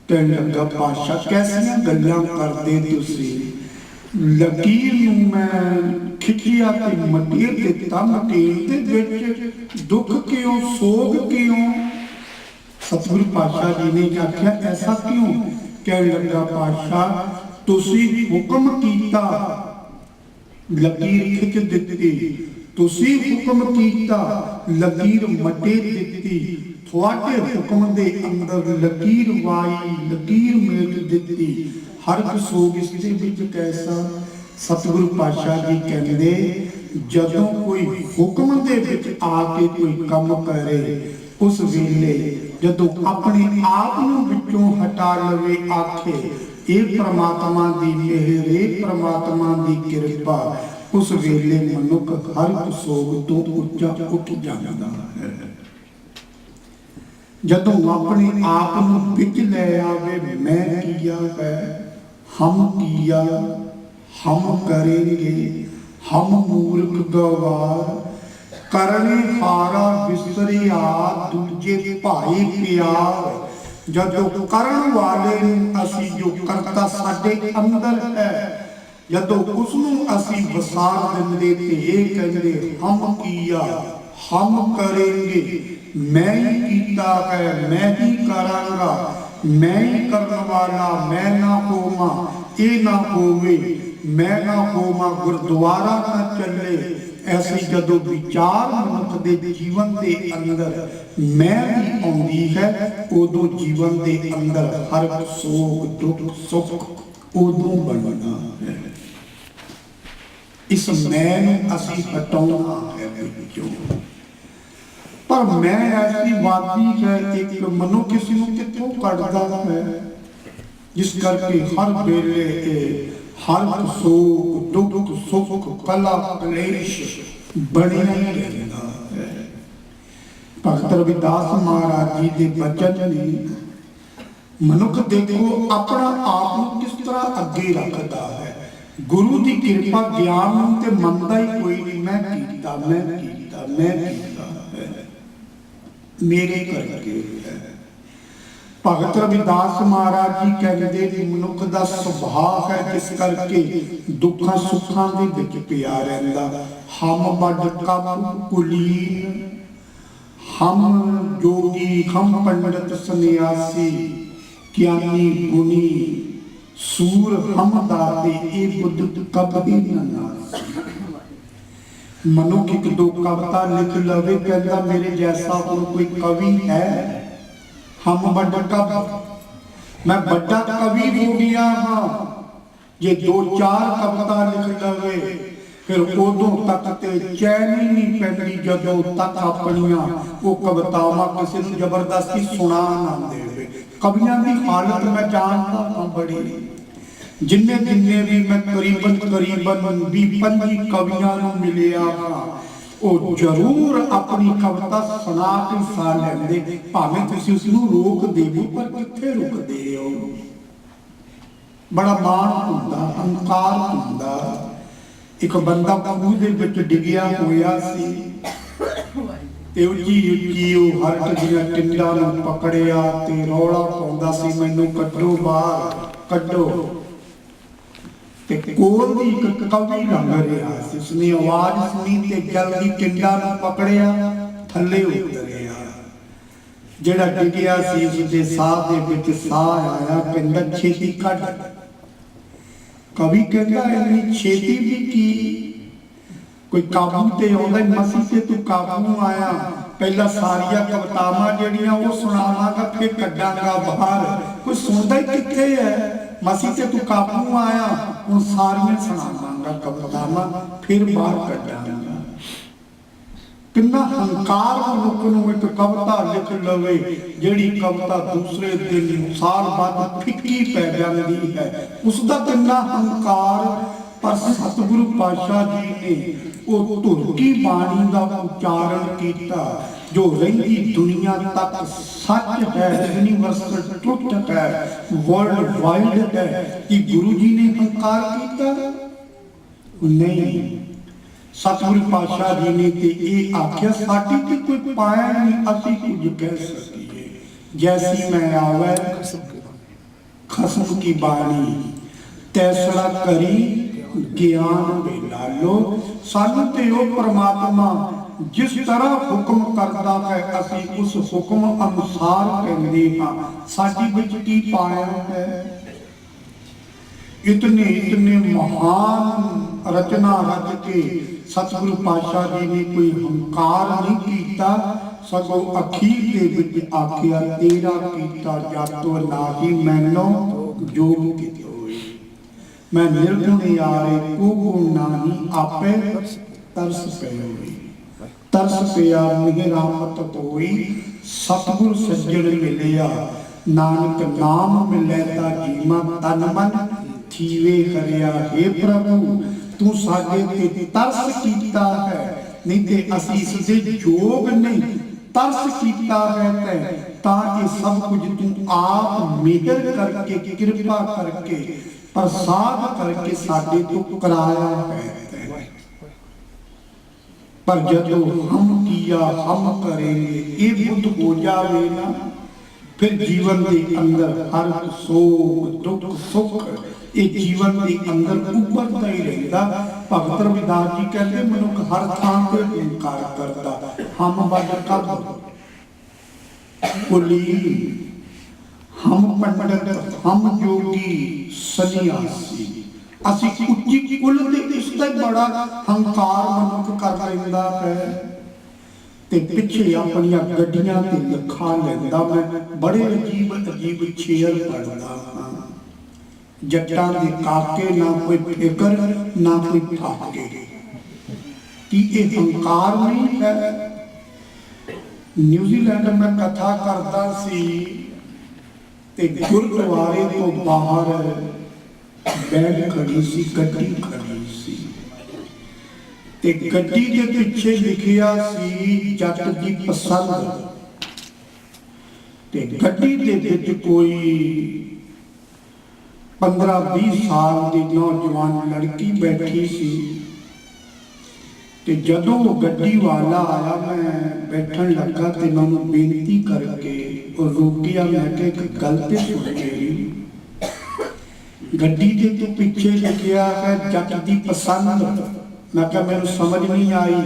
ਕਹਿਣ ਲੱਗਾ, ਪਾਤਸ਼ਾਹ ਕੈਸੀਆਂ ਗੱਲਾਂ ਕਰਦੇ ਤੁਸੀਂ? ਲਕੀਰ ਨੂੰ ਮੈਂ ਖਿੱਚਿਆ ਤੇ ਮਟੇਰ ਦਿੱਤਾ, ਮਟੇਰ ਦੇ ਵਿੱਚ ਦੁੱਖ ਕਿਉਂ, ਸੋਗ ਕਿਉਂ? ਸਤਿਗੁਰੂ ਪਾਤਸ਼ਾਹ ਜੀ ਨੇ ਆਖਿਆ, ਐਸਾ ਕਿਉਂ? ਕਹਿਣ ਲੱਗਾ, ਪਾਤਸ਼ਾਹ ਤੁਸੀਂ ਹੁਕਮ ਕੀਤਾ, ਲਕੀਰ ਖਿੱਚ ਦਿੱਤੀ, ਤੁਸੀਂ ਹੁਕਮ ਕੀਤਾ, ਲਕੀਰ ਮਟੇ ਦਿੱਤੀ। ਤੁਹਾਡੇ ਹੁਕਮ ਦੇ ਅੰਦਰ ਲਕੀਰ ਵਾਈ, ਲਕੀਰ ਮੇਟ ਦਿੱਤੀ। ਹਰ ਸੋਗ ਇਸ ਦੇ ਵਿੱਚ ਕੈਸਾ? ਸਤਿਗੁਰੂ ਪਾਤਸ਼ਾਹ ਜੀ ਕਹਿੰਦੇ, ਜਦੋਂ ਕੋਈ ਹੁਕਮ ਦੇ ਵਿੱਚ ਆ ਕੇ ਕੋਈ ਕੰਮ ਕਰੇ, ਉਸ ਵੇਲੇ ਜਦੋਂ ਆਪਣੇ ਆਪ ਨੂੰ ਵਿੱਚੋਂ ਹਟਾ ਲਵੇ, ਆਖੇ ਇਹ ਪ੍ਰਮਾਤਮਾ ਦੀ ਮਿਹਰ, ਇਹ ਪ੍ਰਮਾਤਮਾ ਦੀ ਕਿਰਪਾ, ਉਸ ਵੇਲੇ ਮਨੁੱਖ ਹਰ ਸੋਗ ਤੋਂ ਉੱਚਾ ਉੱਠ ਜਾਂਦਾ ਹੈ। ਜਦੋਂ ਆਪਣੇ ਆਪ ਨੂੰ ਵਿੱਚ ਲੈ ਆਵੇ, ਮੈਂ ਕੀਆ ਹੈ, ਹਮ ਕੀਆ, ਹਮ ਕरेंगे, ਹਮ ਮੂਰਖ ਗਵਾਰ, ਕਰਨੇ ਹਾਰਾ ਵਿਸਰਿਆ, ਦੂਜੇ ਭਾਈ ਪਿਆਰ। ਜਦੋਂ ਕਰਨ ਵਾਲੇ ਨੂੰ ਅਸੀਂ, ਜੋ ਕਰਤਾ ਸਾਡੇ ਅੰਦਰ ਹੈ, ਜਦੋਂ ਉਸ ਨੂੰ ਅਸੀਂ ਵਸਾਰ ਦਿੰਦੇ ਤੇ ਇਹ ਕਹਿੰਦੇ, ਹਮ ਕੀਆ, ਹਮ ਕरेंगे, ਮੈਂ ਹੀ ਕੀਤਾ ਹੈ, ਮੈਂ ਹੀ ਕਰਾਂਗਾ, ਮੈਂ ਹੀ ਕਰਨ ਵਾਲਾ, ਮੈਂ ਨਾ ਹੋਵਾਂ, ਇਹ ਨਾ ਹੋਵੇ, ਮੈਂ ਨਾ ਹੋਵਾਂ, ਗੁਰਦੁਆਰਾ ਨਾ ਚੱਲੇ। ਐਸੀ ਜਦੋਂ ਵਿਚਾਰ ਮਨੁੱਖ ਦੇ ਜੀਵਨ ਦੇ ਅੰਦਰ ਮੈਂ ਦੀ ਆਉਂਦੀ ਹੈ, ਉਦੋਂ ਜੀਵਨ ਦੇ ਅੰਦਰ ਹਰ ਸੋਗ ਦੁੱਖ ਸੁੱਖ ਉਦੋਂ ਬਣਨਾ ਹੈ। ਇਸ ਮੈਂ ਨੂੰ ਅਸੀਂ ਹਟਾਉਣਾ ਹੈ ਵਿੱਚੋਂ। ਪਰ ਮੈਂ ਐਸੀ ਵਾਦੀ ਹੈ, ਇੱਕ ਮਨੁੱਖ ਇਸ ਨੂੰ ਕਿੱਥੋਂ ਕੱਢਦਾ ਹੈ, ਜਿਸ ਕਰਕੇ ਹਰ ਵੇਲੇ ਹਰ ਸੋਗ ਦੁੱਖ ਸੁੱਖ ਕਲਾ ਕਲੇਸ਼ ਬਣਿਆ ਹੀ ਰਹਿੰਦਾ ਹੈ। ਭਗਤ ਰਵਿਦਾਸ ਮਹਾਰਾਜ ਜੀ ਦੇ ਬਚਨ ਨੇ, ਮਨੁੱਖ ਦੇਖੋ ਆਪਣਾ ਆਪ ਨੂੰ ਕਿਸ ਤਰ੍ਹਾਂ ਅੱਗੇ ਰੱਖਦਾ ਹੈ। ਗੁਰੂ ਦੀ ਕਿਰਪਾ ਗਿਆਨ ਨੂੰ ਤੇ ਮੰਨਦਾ ਹੀ ਕੋਈ ਨਹੀਂ, ਮੈਂ ਕੀਤਾ, ਮੈਂ ਕੀਤਾ, ਮੈਂ ਕੀਤਾ ਹੈ, ਮੇਰੇ ਕਰਕੇ ਹੈ। ਭਗਤ ਰਵਿਦਾਸ ਮਹਾਰਾਜ ਜੀ ਕਹਿੰਦੇ ਕਿ ਮਨੁੱਖ ਦਾ ਸੁਭਾਅ ਹੈ ਜਿਸ ਕਰਕੇ ਦੁੱਖਾਂ ਸੁੱਖਾਂ ਦੇ ਵਿੱਚ ਪਿਆ ਰਹਿੰਦਾ। ਹਮ ਵੱਡ ਕਬ ਕੁਲੀਨ, ਹਮ ਜੋਗੀ, ਹਮ ਪੰਡਤ ਸੰਨਿਆਸੀ, ਗਿਆਨੀ ਗੁਣੀ ਸੂਰ ਹਮ ਦਾਤੇ, ਇਹ ਬੁੱਧ ਕਬੀ ਨਾ ਨਾਸੀ। ਮਨੁੱਖ ਇੱਕ ਦੋ ਕਵਿਤਾ ਲਿਖ ਲਵੇ, ਕਹਿੰਦਾ ਮੇਰੇ ਜੈਸਾ ਹੋਰ ਕੋਈ ਕਵੀ ਹੈ। ਹਮ ਵੱਡਾ ਕਵੀ, ਮੈਂ ਵੱਡਾ ਕਵੀ ਹੋ ਗਿਆ ਹਾਂ। ਜੇ ਦੋ ਚਾਰ ਕਵਿਤਾ ਲਿਖ ਲਵੇ ਫਿਰ ਉਦੋਂ ਤੱਕ ਤੇ ਚੈਨ ਹੀ ਨਹੀਂ ਪੈਂਦੀ ਜਦੋਂ ਤੱਕ ਆਪਣੀਆਂ ਉਹ ਕਵਿਤਾਵਾਂ ਕਿਸੇ ਨੂੰ ਜ਼ਬਰਦਸਤੀ ਸੁਣਾ ਨਾ ਦੇਵੇ। ਕਵੀਆਂ ਦੀ ਹਾਲਤ ਮੈਂ ਜਾਣਦਾ ਹਾਂ ਬੜੀ। ਜਿੰਨੇ ਵੀ ਮੈਂ ਕਰੀਬਨ 20-25 ਕਵੀਆਂ ਨੂੰ ਮਿਲਿਆ ਹਾਂ, ਉਹ ਜ਼ਰੂਰ ਆਪਣੀ ਕਵਿਤਾ ਸੁਣਾ ਕੇ ਸਾ ਲੈਂਦੇ, ਭਾਵੇਂ ਤੁਸੀਂ ਉਸ ਨੂੰ ਰੋਕ ਦੇਵੋ, ਪਰ ਕਿੱਥੇ ਰੁਕਦੇ ਹੋ। ਬੜਾ ਮਾਣ ਹੁੰਦਾ, ਹੰਕਾਰ ਹੁੰਦਾ। ਇੱਕ ਬੰਦਾ ਖੂਹ ਦੇ ਵਿੱਚ ਡਿੱਗਿਆ ਹੋਇਆ ਸੀ ਤੇ ਉੱਚੀ ਉਹ ਹਰਟ ਦੀਆਂ ਟਿੰਡਾਂ ਨੂੰ ਪਕੜਿਆ ਤੇ ਰੌਲਾ ਪਾਉਂਦਾ ਸੀ, ਮੈਨੂੰ ਕੱਢੋ ਬਾਹਰ, ਕੱਢੋ। ਤੇ ਕੋਲ ਦੀ ਇੱਕ ਕਵੀ ਲੰਘ ਰਿਹਾ ਸੀ, ਉਸਨੇ ਆਵਾਜ਼ ਸੁਣੀ ਤੇ ਜਲਦੀ ਟਿੰਡਾਂ ਨੂੰ ਪਕੜਿਆ, ਥੱਲੇ ਉਤਰਿਆ। ਜਿਹੜਾ ਡਿੱਗਿਆ ਸੀ ਉਸਦੇ ਸਾਹ ਦੇ ਵਿੱਚ ਸਾਹ ਆਇਆ, ਕਹਿੰਦਾ ਛੇਤੀ ਕੱਢ। ਕਵੀ ਕਹਿੰਦਾ ਇੰਨੀ ਛੇਤੀ ਵੀ ਕੀ, ਕੋਈ ਕਾਬੂ ਤੇ ਆਉਂਦਾ, ਮਸੀਂ ਤੇ ਤੂੰ ਕਾਬੂ ਆਇਆ। ਪਹਿਲਾਂ ਸਾਰੀਆਂ ਕਵਿਤਾਵਾਂ ਜਿਹੜੀਆਂ ਉਹ ਸੁਣਾਵਾਂਗਾ, ਫਿਰ ਕੱਢਾਂਗਾ ਬਾਹਰ। ਕੋਈ ਸੁਣਦਾ ਹੀ ਕਿੱਥੇ ਹੈ। ਮਸੀਂ ਤੇ ਤੂੰ ਕਾਬੂ ਆਇਆ, ਹੁਣ ਸਾਰੀਆਂ ਸੁਣਾਵਾਂਗਾ ਕਵਿਤਾਵਾਂ, ਫਿਰ ਬਾਹਰ ਕੱਢਾਂਗਾ। ਕਿੰਨਾ ਹੰਕਾਰ ਮਨੁੱਖ ਨੂੰ ਇੱਕ ਕਵਿਤਾ ਲਿਖ ਲਵੇ, ਜਿਹੜੀ ਕਵਿਤਾ ਦੂਸਰੇ ਦਿਨ ਸਾਲ ਬਾਅਦ ਫਿੱਕੀ ਪੈ ਜਾਂਦੀ ਹੈ, ਉਸ ਦਾ ਕਿੰਨਾ ਹੰਕਾਰ। ਪਰ ਸਤਿਗੁਰੂ ਪਾਤਸ਼ਾਹ ਜੀ ਨੇ ਉਹ ਧੁਰਕੀ ਬਾਣੀ ਦਾ ਉਚਾਰਨ ਕੀਤਾ, ਜੋ ਰਹਿੰਦੀ ਦੁਨੀਆ ਤੱਕ ਸੱਚ ਹੈ, ਯੂਨੀਵਰਸਲ ਟਰੁੱਥ ਹੈ, ਵਰਲਡ ਵਾਈਡ ਹੈ। ਕਿ ਗੁਰੂ ਜੀ ਨੇ ਹੰਕਾਰ ਕੀਤਾ? ਨਹੀਂ। ਸਤਿਗੁਰੂ ਪਾਤਸ਼ਾਹ ਜੀ ਨੇ ਤੇ ਇਹ ਆਖਿਆ, ਸਾਡੀ ਤੇ ਕੋਈ ਪਾਇਆ ਨਹੀਂ, ਅਸੀਂ ਕੁਝ ਕਹਿ ਸਕੀਏ। ਜੈਸੀ ਮੈਂ ਆਵੈ ਖਸਮ ਕੀ ਬਾਣੀ, ਤੈਸੜਾ ਕਰੀ ਗਿਆਨ ਦੇ ਲਾਲੋ। ਸਾਨੂੰ ਤੇ ਉਹ ਪਰਮਾਤਮਾ ਜਿਸ ਤਰ੍ਹਾਂ ਹੁਕਮ ਕਰਦਾ ਹੈ, ਅਸੀਂ ਉਸ ਹੁਕਮ ਅਨੁਸਾਰ ਕਹਿੰਦੇ ਹਾਂ। ਸਾਡੀ ਵਿੱਚ ਕੀ ਪਾਇਆ ਹੈ? ਇਤਨੇ ਮਹਾਨ ਰਚਨਾ ਰਚ ਕੇ ਸਤਿਗੁਰੂ ਪਾਤਸ਼ਾਹ ਜੀ ਨੇ ਕੋਈ ਹੰਕਾਰ ਨਹੀਂ ਕੀਤਾ, ਸਗੋਂ ਅਖੀਰ ਦੇ ਵਿੱਚ ਆਖਿਆ, ਤੇਰਾ ਕੀਤਾ ਜਾਤੋ ਨਾਹੀ ਮੈਨੋ ਜੋਗ ਕੀਤੇ ਹੋਏ। ਮੈਂ ਨਿਰਗੁਣ ਯਾਰੇ ਕੋ ਗੁਣ ਨਾਹੀ, ਆਪੇ ਤਰਸ ਪਏ ਹੋਏ। ਤਰਸ ਪਿਆ ਮਿਹ ਰਾਮਤ ਹੋਈ, ਸਤਿਗੁਰ ਸੱਜਣ ਮਿਲਿਆ। ਨਾਨਕ ਨਾਮ ਮਿਲੇ ਤਾਂ ਜੀਵਾਂ, ਤਨ ਮਨ ਥੀਵੇ ਕਰਿਆ। ਹੇ ਪ੍ਰਭੂ, ਤੂੰ ਸਾਡੇ ਤੇ ਤਰਸ ਕੀਤਾ ਹੈ, ਨਹੀਂ ਤੇ ਅਸੀਂ ਇਸ ਦੇ ਯੋਗ ਨਹੀਂ। ਤਰਸ ਕੀਤਾ ਹੈ ਤਾਂ ਇਹ ਸਭ ਕੁਝ ਤੂੰ ਆਪ ਮਿਹਰ ਕਰਕੇ, ਕਿਰਪਾ ਕਰਕੇ, ਪ੍ਰਸਾਦ ਕਰਕੇ ਸਾਡੇ ਤੋਂ ਕਰਾਇਆ ਹੈ। ਪਰ ਜਦੋਂ ਹਮ ਕੀਆ ਹਮ ਕरेंगे, ਇਹ ਬੁੱਧ ਹੋ ਜਾਵੇ ਨਾ, ਫਿਰ ਜੀਵਨ ਦੇ ਅੰਦਰ ਹਰ ਸੋਗ ਦੁੱਖ ਸੁੱਖ ਇਹ ਜੀਵਨ ਦੇ ਅੰਦਰ ਉੱਭਰਦਾ ਹੀ ਰਹਿੰਦਾ। ਭਗਤ ਰਵਿਦਾਸ ਜੀ ਕਹਿੰਦੇ, ਮਨੁੱਖ ਹਰ ਥਾਂ ਤੇ ਹੰਕਾਰ ਕਰਦਾ। ਹਮ ਵੱਡ ਕਬ ਕੁਲੀਨ, ਹਮ ਪੰਡਤ, ਹਮ ਜੋਗੀ ਸੰਨਿਆਸੀ। ਅਸੀਂ ਉੱਚੀ ਕੁਲ ਦੇ ਇਸ ਦਾ ਬੜਾ ਹੰਕਾਰ ਮਨੁੱਖ ਕਰ ਲੈਂਦਾ ਹੈ ਤੇ ਪਿੱਛੇ ਆਪਣੀਆਂ ਗੱਡੀਆਂ ਤੇ ਲਿਖਾ ਲੈਂਦਾ। ਮੈਂ ਬੜੇ ਅਜੀਬ ਸ਼ੇਅਰ ਪੜ੍ਹਦਾ ਹਾਂ। ਜੱਟਾਂ ਦੇ ਕਾਕੇ, ਨਾ ਕੋਈ ਫਿਕਰ ਨਾ ਕੋਈ ਠਾਕੇ। ਕੀ ਇਹ ਹੰਕਾਰ ਨਹੀਂ ਹੈ? ਨਿਊਜ਼ੀਲੈਂਡ ਮੈਂ ਕਥਾ ਕਰਦਾ ਸੀ ਤੇ ਗੁਰਦੁਆਰੇ ਤੋਂ ਬਾਹਰ ਬੈਠ ਖੜੀ ਸੀ, ਗੱਡੀ ਖੜੀ ਸੀ ਤੇ ਗੱਡੀ ਦੇ ਪਿੱਛੇ ਲਿਖਿਆ ਸੀ, ਜੱਟ ਦੀ ਪਸੰਦ। ਤੇ ਗੱਡੀ ਦੇ ਵਿੱਚ ਕੋਈ 15-20 ਸਾਲ ਦੀ ਨੌਜਵਾਨ ਲੜਕੀ ਬੈਠੀ ਸੀ ਤੇ ਜਦੋਂ ਉਹ ਗੱਡੀ ਵਾਲਾ ਆਇਆ, ਮੈਂ ਬੈਠਣ ਲੱਗਾ ਤੇ ਮੈਂ ਉਹਨੂੰ ਬੇਨਤੀ ਕਰਕੇ ਉਹ ਰੋਕਿਆ। ਮੈਂ ਕਿਹਾ ਇੱਕ ਗੱਲ ਤੇ ਸੁਣ ਮੇਰੀ, ਗੱਡੀ ਦੇ ਤੋਂ ਪਿੱਛੇ ਲਿਖਿਆ ਹੈ ਜੱਟ ਦੀ ਪਸੰਦ। ਮੈਂ ਕਿਹਾ ਮੈਨੂੰ ਸਮਝ ਨਹੀਂ ਆਈ,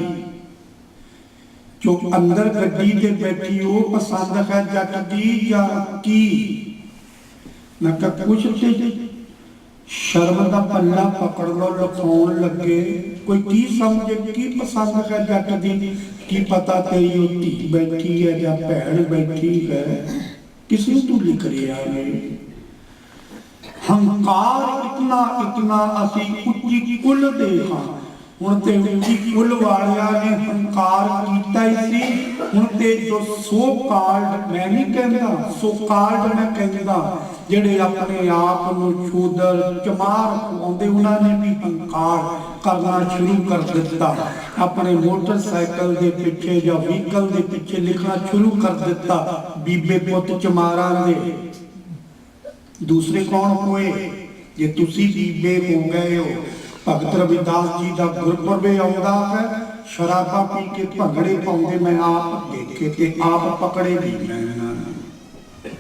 ਜੋ ਅੰਦਰ ਗੱਡੀ ਤੇ ਬੈਠੀ ਉਹ ਪਸੰਦ ਹੈ ਜੱਟ ਦੀ ਜਾਂ ਕੀ? ਮੈਂ ਕਿਹਾ ਕੁਛ ਤੇ ਸ਼ਰਮ ਦਾ ਪੱਲਾ ਪਕੜ ਲੋ, ਲਿਖਾਉਣ ਲੱਗੇ ਕੋਈ ਕੀ ਸਮਝੇ ਕੀ ਪਸੰਦ ਹੈ ਜੱਟ ਦੀ? ਕੀ ਪਤਾ ਤੇਰੀ ਉਹ ਧੀ ਬੈਠੀ ਹੈ ਜਾਂ ਭੈਣ ਬੈਠੀ ਹੈ, ਕਿਸ ਨੂੰ ਤੂੰ ਲਿਖ ਰਿਹਾ ਹੈ? ਹੰਕਾਰ ਇਤਨਾ ਅਸੀਂ ਉੱਚੀ ਕੁੱਲ ਦੇ ਹਾਂ। ਹੁਣ ਤੇ ਉੱਚੀ ਕੁੱਲ ਵਾਲਿਆਂ ਨੇ ਹੰਕਾਰ ਕੀਤਾ ਹੀ ਸੀ। ਹੁਣ ਤੇ ਜੋ ਸੋ ਕਾਲਡ, ਮੈਂ ਨਹੀਂ ਕਹਿੰਦਾ ਸੋ ਕਾਲਡ, ਮੈਂ ਕਹਿੰਦਾ ਜਿਹੜੇ ਆਪਣੇ ਆਪ ਨੂੰ ਸ਼ੂਦਰ ਚਮਾਰ ਆਉਂਦੇ, ਉਹਨਾਂ ਨੇ ਵੀ ਹੰਕਾਰ ਕਰਨਾ ਸ਼ੁਰੂ ਕਰ ਦਿੱਤਾ। ਆਪਣੇ ਮੋਟਰਸਾਈਕਲ ਦੇ ਪਿੱਛੇ ਜਾਂ ਵਹੀਕਲ ਦੇ ਪਿੱਛੇ ਲਿਖਣਾ ਸ਼ੁਰੂ ਕਰ ਦਿੱਤਾ, ਬੀਬੇ ਪੁੱਤ ਚਮਾਰਾਂ ਦੇ। ਦੂਸਰੇ ਕੌਣ ਹੋਏ? ਜੇ ਤੁਸੀਂ ਬੀਬੇ ਹੋ ਗਏ ਹੋ, ਭਗਤ ਰਵਿਦਾਸ ਜੀ ਦਾ ਗੁਰਪੁਰਬ ਆਉਂਦਾ ਹੈ, ਸ਼ਰਾਬਾਂ ਪੀ ਕੇ ਭੰਗੜੇ ਪਾਉਂਦੇ ਮੈਂ ਆਪ ਦੇਖੇ ਤੇ ਆਪ ਪਕੜੇ ਵੀ ਮੈਂ ਇਹਨਾਂ ਨੇ।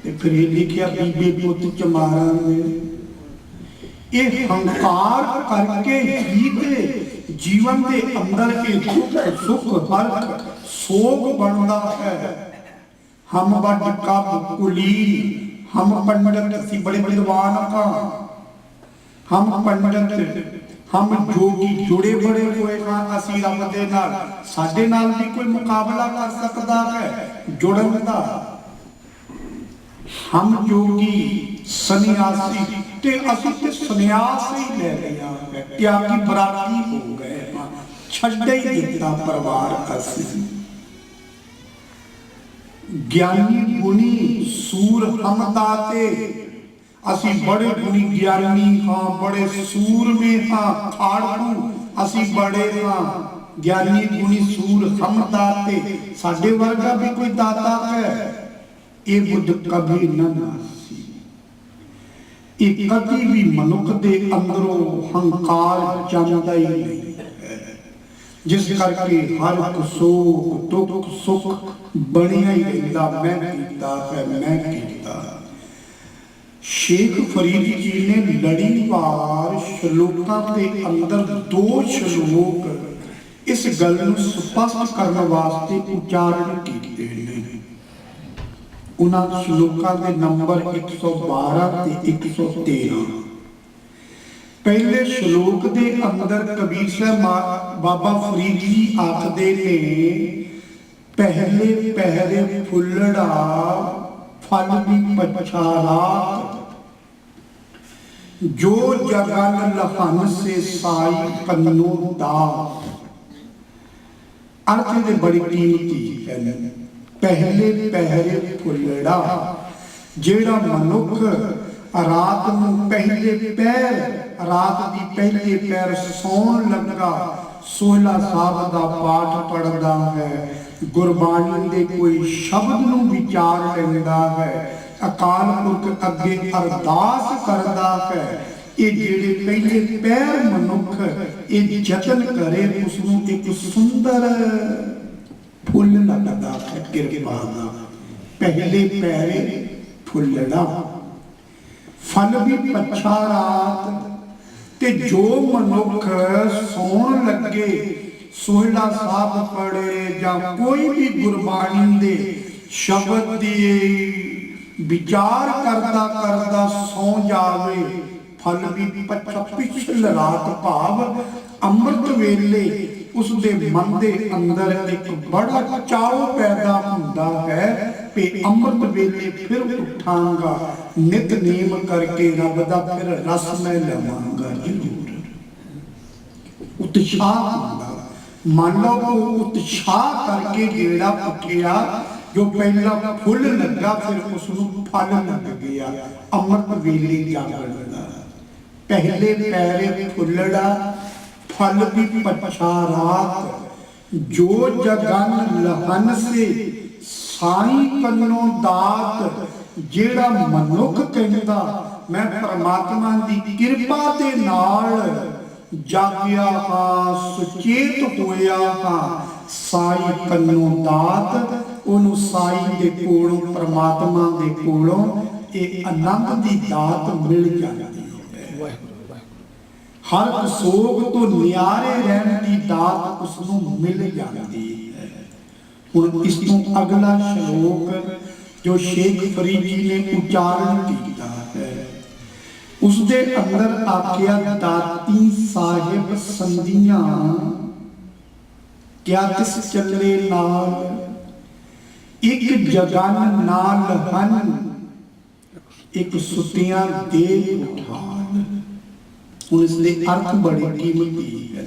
ਤੇ ਫਿਰ ਇਹ ਲਿਖਿਆ ਬੀਬੇ ਪੁੱਤ ਚਮਾਰਾਂ ਨੇ। ਇਹ ਹੰਕਾਰ ਕਰਕੇ ਹੀ ਤੇ ਜੀਵਨ ਦੇ ਅੰਦਰ ਇਹ ਦੁੱਖ ਸੁੱਖ ਹਰਖ ਸੋਗ ਬਣਦਾ ਹੈ। ਹਮ ਵੱਡ ਕਬ ਕੁਲੀਨ, हम पंडित ਅਸੀਂ बड़े विद्वान का, हम पंडित हम जोगी जुड़े बड़े होए हाँ ਅਸੀਂ ਰੱਬ ਦੇ ਨਾਲ। ਸਾਡੇ ਨਾਲ ਵੀ ਕੋਈ ਮੁਕਾਬਲਾ ਕਰ ਸਕਦਾ ਹੈ ਜੁੜਨ ਦਾ? हम जोगी सन्यासी ਤੇ ਅਸੀਂ ਤੇ ਸੰਨਿਆਸ ਹੀ ਲੈ ਲਿਆ ਹੈ, ਤਿਆਗੀ ਬਰਾਤੀ ਹੋ ਗਏ ਹਾਂ, ਛੱਡ ਹੀ ਦਿੱਤਾ ਪਰਿਵਾਰ ਅਸੀਂ। ਗਿਆਨੀ ਗੁਣੀ ਸੂਰ ਹਮ ਦਾਤੇ, ਅਸੀਂ ਬੜੇ ਗੁਣੀ ਗਿਆਨੀ ਹਾਂ, ਬੜੇ ਸੂਰਮੇ ਹਾਂ, ਖਾੜਕੂ ਅਸੀਂ ਬੜੇ ਹਾਂ। ਗਿਆਨੀ ਗੁਣੀ ਸੂਰ ਹਮ ਦਾਤੇ, ਸਾਡੇ ਵਰਗਾ ਵੀ ਕੋਈ ਦਾਤਾ ਹੈ? ਇਹ ਬੁੱਧ ਕਭੀ ਨਾ ਨਾਸੀ। ਇਹ ਕਦੀ ਵੀ ਮਨੁੱਖ ਦੇ ਅੰਦਰੋਂ ਹੰਕਾਰ ਜੰਮਦਾ ਹੀ ਨਹੀਂ, ਜਿਸ ਕਰਕੇ ਹਰ ਇੱਕ ਸੁੱਖ ਦੁੱਖ ਸੁੱਖ ਬਣਿਆ ਹੀ ਰਹਿੰਦਾ, ਮੈਂ ਕੀਤਾ ਹੈ ਮੈਂ ਕੀਤਾ। ਸ਼ੇਖ ਫਰੀਦ ਜੀ ਨੇ ਲੜੀਵਾਰ ਸ਼ਲੋਕਾਂ ਦੇ ਅੰਦਰ 2 ਸ਼ਲੋਕ ਇਸ ਗੱਲ ਨੂੰ ਸਪਸ਼ਟ ਕਰਨ ਵਾਸਤੇ ਉਚਾਰਨ ਕੀਤੇ ਨੇ। ਉਹਨਾਂ ਸ਼ਲੋਕਾਂ ਦੇ ਨੰਬਰ 112 ਤੇ 113। ਪਹਿਲੇ ਸ਼ਲੋਕ ਦੇ ਅੰਦਰ ਕਬੀਰ ਸਾਹਿਬ ਬਾਬਾ ਫਰੀਦ ਜੀ ਆਖਦੇ ਨੇ, ਪਹਿਲੇ ਪਹਿਰੇ ਫੁੱਲੜਾ ਫਲ ਵੀ ਪਛਾਰਾਤ, ਜੋ ਜਗਨ ਲਹਨ ਸੇ ਸਾਈ ਕੰਨੋ ਦਾਤ। ਅਰਥ ਦੇ ਬੜੀ ਕੀਮਤੀ ਹੈ। ਪਹਿਲੇ ਪਹਿਰੇ ਫੁੱਲੜਾ, ਜਿਹੜਾ ਮਨੁੱਖ ਰਾਤ ਨੂੰ ਪਹਿਲੇ ਪਹਿਰ, ਰਾਤ ਦੀ ਪਹਿਲੇ ਪਹਿਰ ਸੌਣ ਲੱਗਾ ਸੋਹਲਾ ਸਾਹਿਬ ਦਾ ਪਾਠ ਪੜ੍ਹਦਾ ਹੈ, ਗੁਰਬਾਣੀ ਦੇ ਕੋਈ ਸ਼ਬਦ ਨੂੰ ਵਿਚਾਰ ਲੈਂਦਾ ਹੈ, ਅਕਾਲ ਪੁਰਖ ਅੱਗੇ ਅਰਦਾਸ ਕਰਦਾ ਹੈ। ਇਹ ਜਿਹੜੇ ਪਹਿਲੇ ਪਹਿਰ ਮਨੁੱਖ ਇਹ ਯਤਨ ਕਰੇ, ਉਸ ਨੂੰ ਇੱਕ ਸੁੰਦਰ ਫੁੱਲ ਲੱਗਦਾ ਹੈ ਕਿਰਪਾ ਦਾ। ਪਹਿਲੇ ਪਹਿਰੇ ਫੁੱਲੜਾ ਫਲ ਵੀ ਪਛਾ ਰਾਤ, ਤੇ ਜੋ ਮਨੁੱਖ ਸੌਣ ਲੱਗੇ ਸੋਹਿਲਾ ਸਾਹਿਬ ਪੜ੍ਹੇ ਜਾਂ ਕੋਈ ਵੀ ਗੁਰਬਾਣੀ ਦੇ ਸ਼ਬਦ ਦੀ ਵਿਚਾਰ ਕਰਦਾ ਕਰਦਾ ਸੌ ਜਾਵੇ, ਫਲ ਵੀ ਪਿਛਲ ਰਾਤ ਭਾਵ ਅੰਮ੍ਰਿਤ ਵੇਲੇ ਉਸ ਦੇ ਮਨ ਦੇ ਅੰਦਰ ਇੱਕ ਬੜਾ ਚਾਅ ਪੈਦਾ ਹੁੰਦਾ ਹੈ ਕਿ ਅੰਮ੍ਰਿਤ ਵੇਲੇ ਫਿਰ ਉਠਾਂਗਾ, ਨਿਤਨੇਮ ਕਰਕੇ ਰੱਬ ਦਾ ਫਿਰ ਰਸ ਮੈਂ ਲਵਾਂਗਾ ਜ਼ਰੂਰ। ਉਤਸ਼ਾਹ ਹੁੰਦਾ, ਮੰਨ ਲਓ ਉਤਸ਼ਾਹ ਕਰਕੇ ਜਿਹੜਾ ਉੱਠਿਆ, ਜੋ ਪਹਿਲਾਂ ਫੁੱਲ ਲੱਗਾ ਫਿਰ ਉਸ ਨੂੰ ਫਲ ਲੱਗ ਗਿਆ, ਅੰਮ੍ਰਿਤ ਵੇਲੇ ਜਾਗਣ ਦਾ। ਪਹਿਲੇ ਪੈਰੇ ਫੁੱਲੜਾ ਫਲ ਵੀ ਪਛਾ ਰਾਤ, ਜੋ ਜਗਨ ਲਹਨ ਸੇ ਸਾਈ ਕੰਨੋਂ ਦਾਤ। ਜਿਹੜਾ ਮਨੁੱਖ ਕਹਿੰਦਾ ਮੈਂ ਪਰਮਾਤਮਾ ਦੀ ਕਿਰਪਾ ਦੇ ਨਾਲ ਜਾਗਿਆ ਹਾਂ ਸੁਚੇਤ ਹੋਇਆ ਹਾਂ, ਸਾਈ ਕੰਨੋਂ ਦਾਤ। ਉਹਨੂੰ ਸਾਈ ਦੇ ਕੋਲੋਂ, ਪ੍ਰਮਾਤਮਾ ਦੇ ਕੋਲੋਂ ਇਹ ਆਨੰਦ ਦੀ ਦਾਤ ਮਿਲ ਜਾਂਦੀ ਹੈ। ਹਰ ਸੋਗ ਤੋਂ ਨਿਆਰੇ ਰਹਿਣ ਦੀ ਦਾਤ ਉਸ ਨੂੰ ਮਿਲ ਜਾਂਦੀ ਹੈ। ਹੁਣ ਇਸ ਤੋਂ ਅਗਲਾ ਸ਼ਲੋਕ ਜੋ ਸ਼ੇਖ ਫਰੀਦ ਜੀ ਨੇ ਉਚਾਰਨ ਕੀਤਾ ਹੈ, ਉਸ ਦੇ ਅੰਦਰ ਆਖਿਆ, ਦਾਤੀ ਸਾਹਿਬ ਸੰਧੀਆਂ ਕਿਆ ਤਿਸ ਚੱਲੇ ਨਾਲ, ਇੱਕ ਜਗਨ ਨਾਲ ਹਨ, ਇੱਕ ਸੁਤਿਆਂ ਦੇ ਉਠਾਨ। ਹੁਣ ਇਸ ਦੇ ਅਰਥ ਬੜੇ ਕੀਮਤੀ ਹੈ।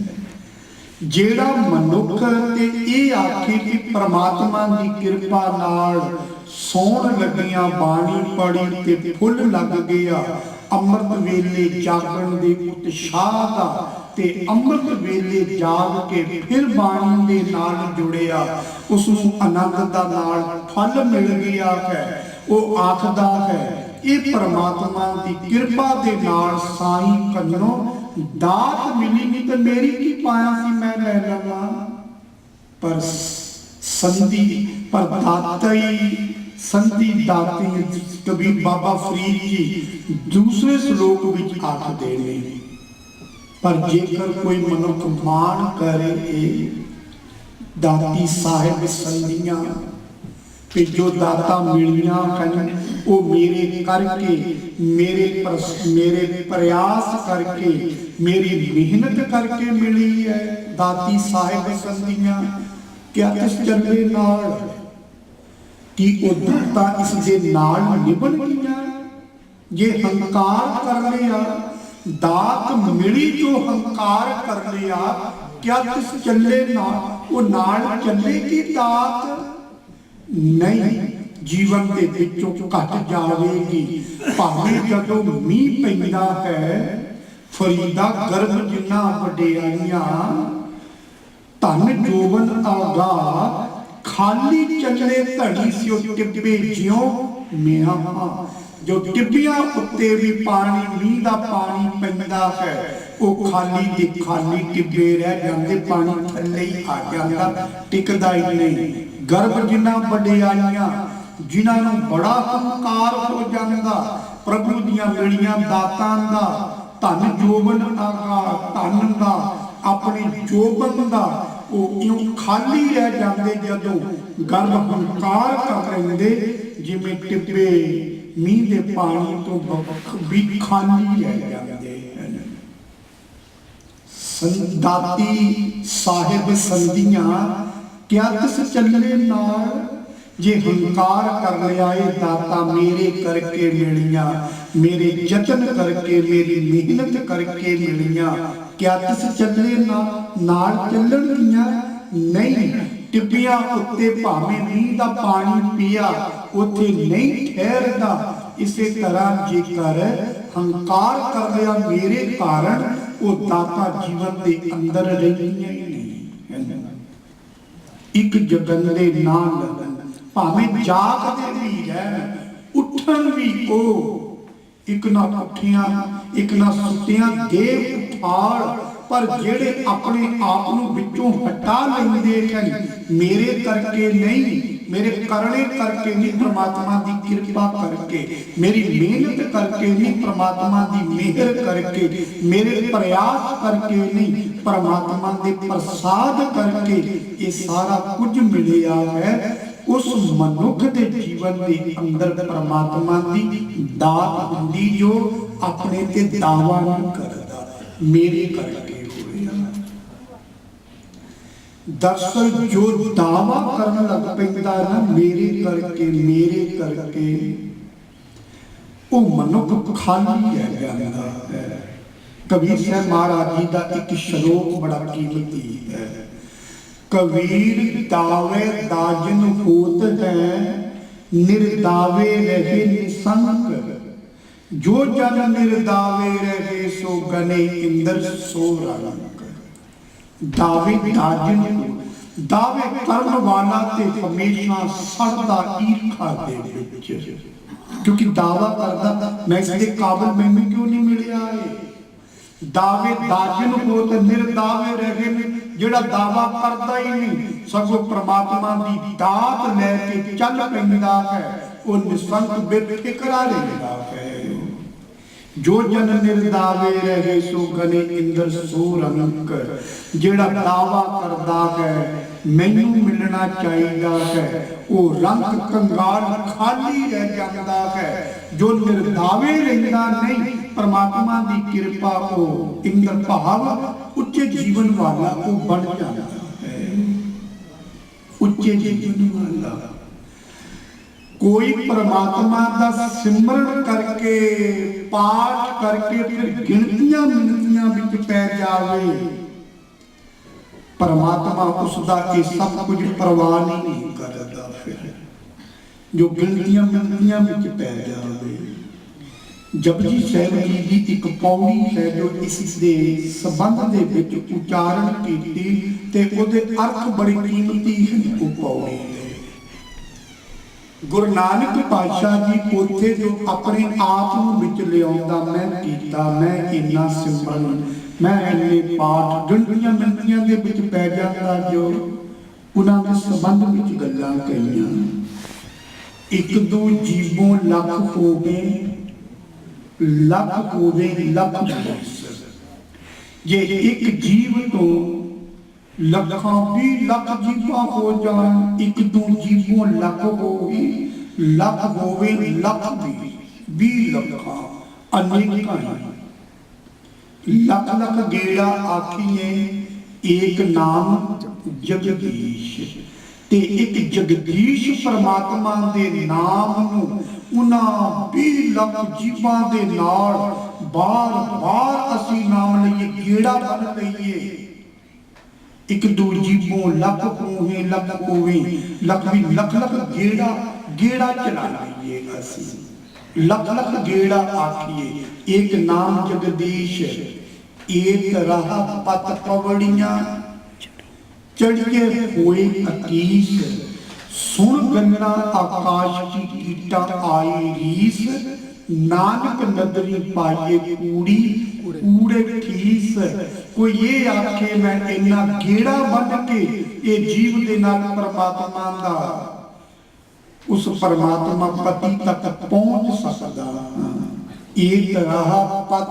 ਜਿਹੜਾ ਮਨੁੱਖ ਤੇ ਇਹ ਆਖੇ ਕਿ ਪ੍ਰਮਾਤਮਾ ਦੀ ਕਿਰਪਾ ਨਾਲ ਸੌਣ ਲੱਗਿਆਂ ਬਾਣੀ ਪੜੀ ਤੇ ਫੁੱਲ ਲੱਗ ਗਿਆ, ਅੰਮ੍ਰਿਤ ਵੇਲੇ ਜਾਗਣ ਦੇ ਉਤਸ਼ਾਹ ਦਾ, ਤੇ ਅੰਮ੍ਰਿਤ ਵੇਲੇ ਜਾਗ ਕੇ ਫਿਰ ਬਾਣੀ ਦੇ ਨਾਲ ਜੁੜਿਆ, ਉਸ ਨੂੰ ਆਨੰਦ ਦਾ ਨਾਲ ਫਲ ਮਿਲ ਗਿਆ ਹੈ। ਉਹ ਆਖਦਾ ਹੈ, ਇਹ ਪ੍ਰਮਾਤਮਾ ਦੀ ਕਿਰਪਾ ਦੇ ਨਾਲ ਸਾਈਂ ਕੰਨੋਂ ਦਾਤ ਮਿਲੀ, ਨਹੀਂ ਤੇ ਮੇਰੀ ਕੀ ਪਾਇਆ ਸੀ ਮੈਂ ਲੈ ਲਵਾਂ। ਪਰ ਸੰਧੀ ਪਰ ਦਾਤਈ ਸੰਧੀ ਦਾਤੀ, ਕਬੀਰ ਬਾਬਾ ਫਰੀਦ ਜੀ ਦੂਸਰੇ ਸ਼ਲੋਕ ਵਿੱਚ ਆਖਦੇ ਨੇ। ਪਰ ਜੇਕਰ ਕੋਈ ਮਨੁੱਖ ਮਾਣ ਕਰੇ ਦਾਤੀ ਸਾਹਿਬ ਸੰਧੀਆਂ, ਕਿ ਜੋ ਦਾਤਾ ਮਿਲੀਆਂ ਹਨ ਉਹ ਮੇਰੇ ਕਰਕੇ, ਮੇਰੇ ਪ੍ਰਯਾਸ ਕਰਕੇ, ਮੇਰੀ ਮਿਹਨਤ ਕਰਕੇ ਮਿਲੀ ਹੈ। ਦਾਤੀ ਸਾਹਿਬ ਸੰਧੀਆਂ ਕਿਆ ਕਿਸ ਚੱਲੇ ਨਾਲ, ਕਿ ਉਹ ਦਾਤਾ ਇਸ ਦੇ ਨਾਲ ਨਿਭਣ ਗਈਆਂ। ਜੇ ਹੰਕਾਰ ਕਰ ਲਿਆ, ਦਾਤ ਮਿਲੀ ਜੋ ਹੰਕਾਰ ਕਰ ਲਿਆ, ਕਿਆ ਕਿਸ ਚੱਲੇ ਨਾਲ, ਉਹ ਨਾਲ ਚੱਲੇਗੀ ਦਾਤ ਨਹੀਂ, ਜੀਵਨ ਦੇ ਵਿੱਚੋਂ ਘਟ ਜਾਵੇਗੀ। ਭਾਵੇਂ ਜਦੋਂ ਮੀਂਹ ਪੈਂਦਾ ਹੈ, ਫਰੀਦਾ ਗਰਭ ਜਿੰਨਾ ਵਡਿਆਈਆਂ, ਧਨ ਜੋਬਨ ਆਗਾ ਖਾਲੀ ਚੱਲੇ ਧੜੀ ਸਿਓ ਟਿੱਬੇ ਜਿਉ ਮਿਆਂ। ਜੋ ਟਿੱਬਿਆਂ ਉੱਤੇ ਵੀ ਪਾਣੀ, ਮੀਂਹ ਦਾ ਪਾਣੀ ਪੈਂਦਾ ਹੈ, ਉਹ ਖਾਲੀ ਦੇ ਖਾਲੀ ਟਿੱਬੇ ਰਹਿ ਜਾਂਦੇ, ਪਾਣੀ ਥੱਲੇ ਹੀ ਆ ਜਾਂਦਾ, ਟਿਕਦਾ ਹੀ ਨਹੀਂ। ਗਰਭ ਜਿੰਨਾ ਵਡਿਆਈਆਂ, ਜਿਨ੍ਹਾਂ ਨੂੰ ਬੜਾ ਹੰਕਾਰ ਹੋ ਜਾਂਦਾ ਪ੍ਰਭੂ ਦੀਆਂ ਮਿਲੀਆਂ ਦਾਤਾਂ ਦਾ, ਧਨ ਜੋਬਨ ਆਗਾ, ਧਨ ਦਾ, ਆਪਣੇ ਜੋਬਨ ਦਾ, ਉਹ ਇਉਂ ਖਾਲੀ ਰਹਿ ਜਾਂਦੇ ਜਦੋਂ ਗਰਭ ਹੰਕਾਰ ਕਰ ਲੈਂਦੇ, ਜਿਵੇਂ ਟਿੱਬੇ ਮੀਂਹ ਦੇ ਪਾਣੀ ਤੋਂ ਵੀ ਖਾਲੀ ਰਹਿ ਜਾਂਦੇ ਹਨ। ਦਾਤੀ ਸਾਹਿਬ ਸੰਧੀਆਂ ਕਿਆ ਤਿਸ ਚੱਲੇ ਨਾਲ, ਜੇ ਹੰਕਾਰ ਕਰ ਲਿਆ, ਇਹ ਦਾਤਾ ਮੇਰੇ ਕਰਕੇ ਮਿਲੀਆਂ, ਮੇਰੇ ਯਤਨ ਕਰਕੇ, ਮੇਰੀ ਮਿਹਨਤ ਕਰਕੇ ਮਿਲੀਆਂ, ਕਿਆ ਤਿਸ ਚੱਲੇ ਨਾਲ ਚੱਲਣਗੀਆਂ ਨਹੀਂ। ਟਿੱਬਿਆਂ ਉੱਤੇ ਭਾਵੇਂ ਮੀਂਹ ਦਾ ਪਾਣੀ ਪੀਆ, ਉੱਥੇ ਨਹੀਂ ਠਹਿਰਦਾ। ਇਸੇ ਤਰ੍ਹਾਂ ਜੇਕਰ ਹੰਕਾਰ ਕਰ ਲਿਆ ਮੇਰੇ ਕਾਰਨ, ਉਹ ਦਾਤਾ ਜੀਵਨ ਦੇ ਅੰਦਰ ਰਹਿੰਦੀਆਂ ਹੀ ਨਹੀਂ। ਇੱਕ ਜਗਨ ਦੇ ਨਾਲ ਭਾਵੇਂ ਜਾਗਦੇ ਵੀ ਰਹਿਣ, ਉੱਠਣ ਵੀ ਉਹ, ਇੱਕ ਨਾ ਉੱਠਿਆਂ ਇੱਕ ਨਾ ਸੁੱਤਿਆਂ ਦੇ ਉਠਾਲ। ਪਰ ਜਿਹੜੇ ਆਪਣੇ ਆਪ ਨੂੰ ਵਿੱਚੋਂ ਹਟਾ ਲੈਂਦੇ ਹਨ, ਮੇਰੇ ਕਰਕੇ ਨਹੀਂ, ਮੇਰੇ ਕਰਨੇ ਕਰਕੇ ਨਹੀਂ, ਪ੍ਰਮਾਤਮਾ ਦੀ ਕਿਰਪਾ ਕਰਕੇ, ਮੇਰੀ ਮਿਹਨਤ ਕਰਕੇ ਨਹੀਂ, ਪ੍ਰਮਾਤਮਾ ਦੀ ਮਿਹਰ ਕਰਕੇ, ਮੇਰੇ ਪ੍ਰਯਾਸ ਕਰਕੇ ਨਹੀਂ, ਪ੍ਰਮਾਤਮਾ ਦੇ ਪ੍ਰਸਾਦ ਕਰਕੇ ਇਹ ਸਾਰਾ ਕੁਝ ਮਿਲਿਆ ਹੈ। ਉਸ ਮਨੁੱਖ ਦੇ ਜੀਵਨ ਦੇ ਅੰਦਰ ਪ੍ਰਮਾਤਮਾ ਦੀ ਦਾਤ ਹੁੰਦੀ, ਜੋ ਆਪਣੇ ਤੇ ਦਾਵਾ ਨਹੀਂ ਕਰਦਾ, ਮੇਰੇ ਕਰਕੇ ਹੋਇਆ। ਦਰਅਸਲ ਜੋ ਦਾਵਾ ਕਰਨ ਲੱਗ ਪੈਂਦਾ ਨਾ, ਮੇਰੇ ਕਰਕੇ, ਉਹ ਮਨੁੱਖ ਖਾਲੀ ਰਹਿ ਜਾਂਦਾ ਹੈ। ਕਬੀਰ ਸਾਹਿਬ ਮਹਾਰਾਜ ਜੀ ਦਾ ਇੱਕ ਸ਼ਲੋਕ ਬੜਾ ਕੀਮਤੀ ਹੈ। ਕਬੀਰ ਦਾਵੇ ਦਾਜਨ ਹੋਤ ਹੈ, ਨਿਰਦਾਵੇ ਰਹੇ ਨਿਸੰਕ, ਜੋ ਜਨ ਨਿਰਦਾਵੇ ਰਹੇ ਸੋ ਗਨੇ ਇੰਦਰ ਸੋ ਰੰਕ। ਦਾਵੇ ਦਾਜਨ, ਦਾਵੇ ਕਰਨ ਵਾਲਾ ਤੇ ਹਮੇਸ਼ਾ ਸੜਦਾ ਈਰਖਾ ਦੇ ਵਿੱਚ, ਕਿਉਂਕਿ ਦਾਵਾ ਕਰਦਾ ਮੈਂ ਇਸ ਦੇ ਕਾਬਿਲ, ਮੈਨੂੰ ਕਿਉਂ ਨਹੀਂ ਮਿਲਿਆ ਹੈ। दावे दाजन होत निर्दावे रहे ने, जेड़ा दावा करता ही नहीं सगों परमात्मा दी दात लैके चल पैंदा है, वो निसंक बेफिक्रा रहंदा है। जो जन निर्दावे रहे सो गने इंद्र सो रंक, जेड़ा दावा करदा है मैनू मिलना चाहिदा है, वो रंक कंगाल खाली रह जांदा है। जो निर्दावे रहिंदा नहीं परमात्मा दी कृपा को इंद्र भाव उच्चे जीवन वाला वो बन जाता है। उच्चे जीवन वाला कोई परमात्मा का सिमरन करके पाठ करके फिर गिनतियां मिनतियां विच पै जावे, परमात्मा उसका ये सब कुछ परवाह नहीं करता। फिर जो गिनतियां मिनतियां विच पै जावे। जपजी साहिब जी की एक पौड़ी है जो इस दे संबंध दे विच उच्चारण कीती ते ओदे अर्थ बड़े कीमती हैं। वो पौड़ी गुरु नानक पातशाह जी उथे जो अपने आप नूं विच लिआउंदा, मैं कीता, मैं इन्ना सिमरन, मैं इन्ने पाठ, गिनतियां मिनतियां दे विच पै जांदा। जो उन्हां दे संबंध विच गल्लां कईयां, एक दो जीवों लख होवे, लख होवे लख बीस। जे एक जीव तो लखां भी लख जीवां हो जान, एक दो जीवों लख होवे, लख होवे लख भी लखां अनेकां। लख लख गेड़ा आखिए एक नाम जगदीश, ते एक जगदीश परमात्मा दे नाम नूं उन्हां 20 लख जीवां दे नाल बार बार असी नाम लईए, गेड़ा बन लईए। एक दो जीवों लख होवे लख होवे लख भी लख लख गेड़ा गेड़ा चला लईए असी, लख लख गेड़ा आखिए एक नाम जगदीश। एक राह पत पवड़ियां चढ़िए हुए अकीस, सुन गन्ना आकाश की कीटा आई रीस। नानक नदरी पाइए कूड़ी कूड़े ठीस। कोई ये आखे मैं इन्ना गेड़ा बन के ये जीव दे नाल परमात्मा दा उस परमात्मा पति तक पहुंच सकदा। एक राह पत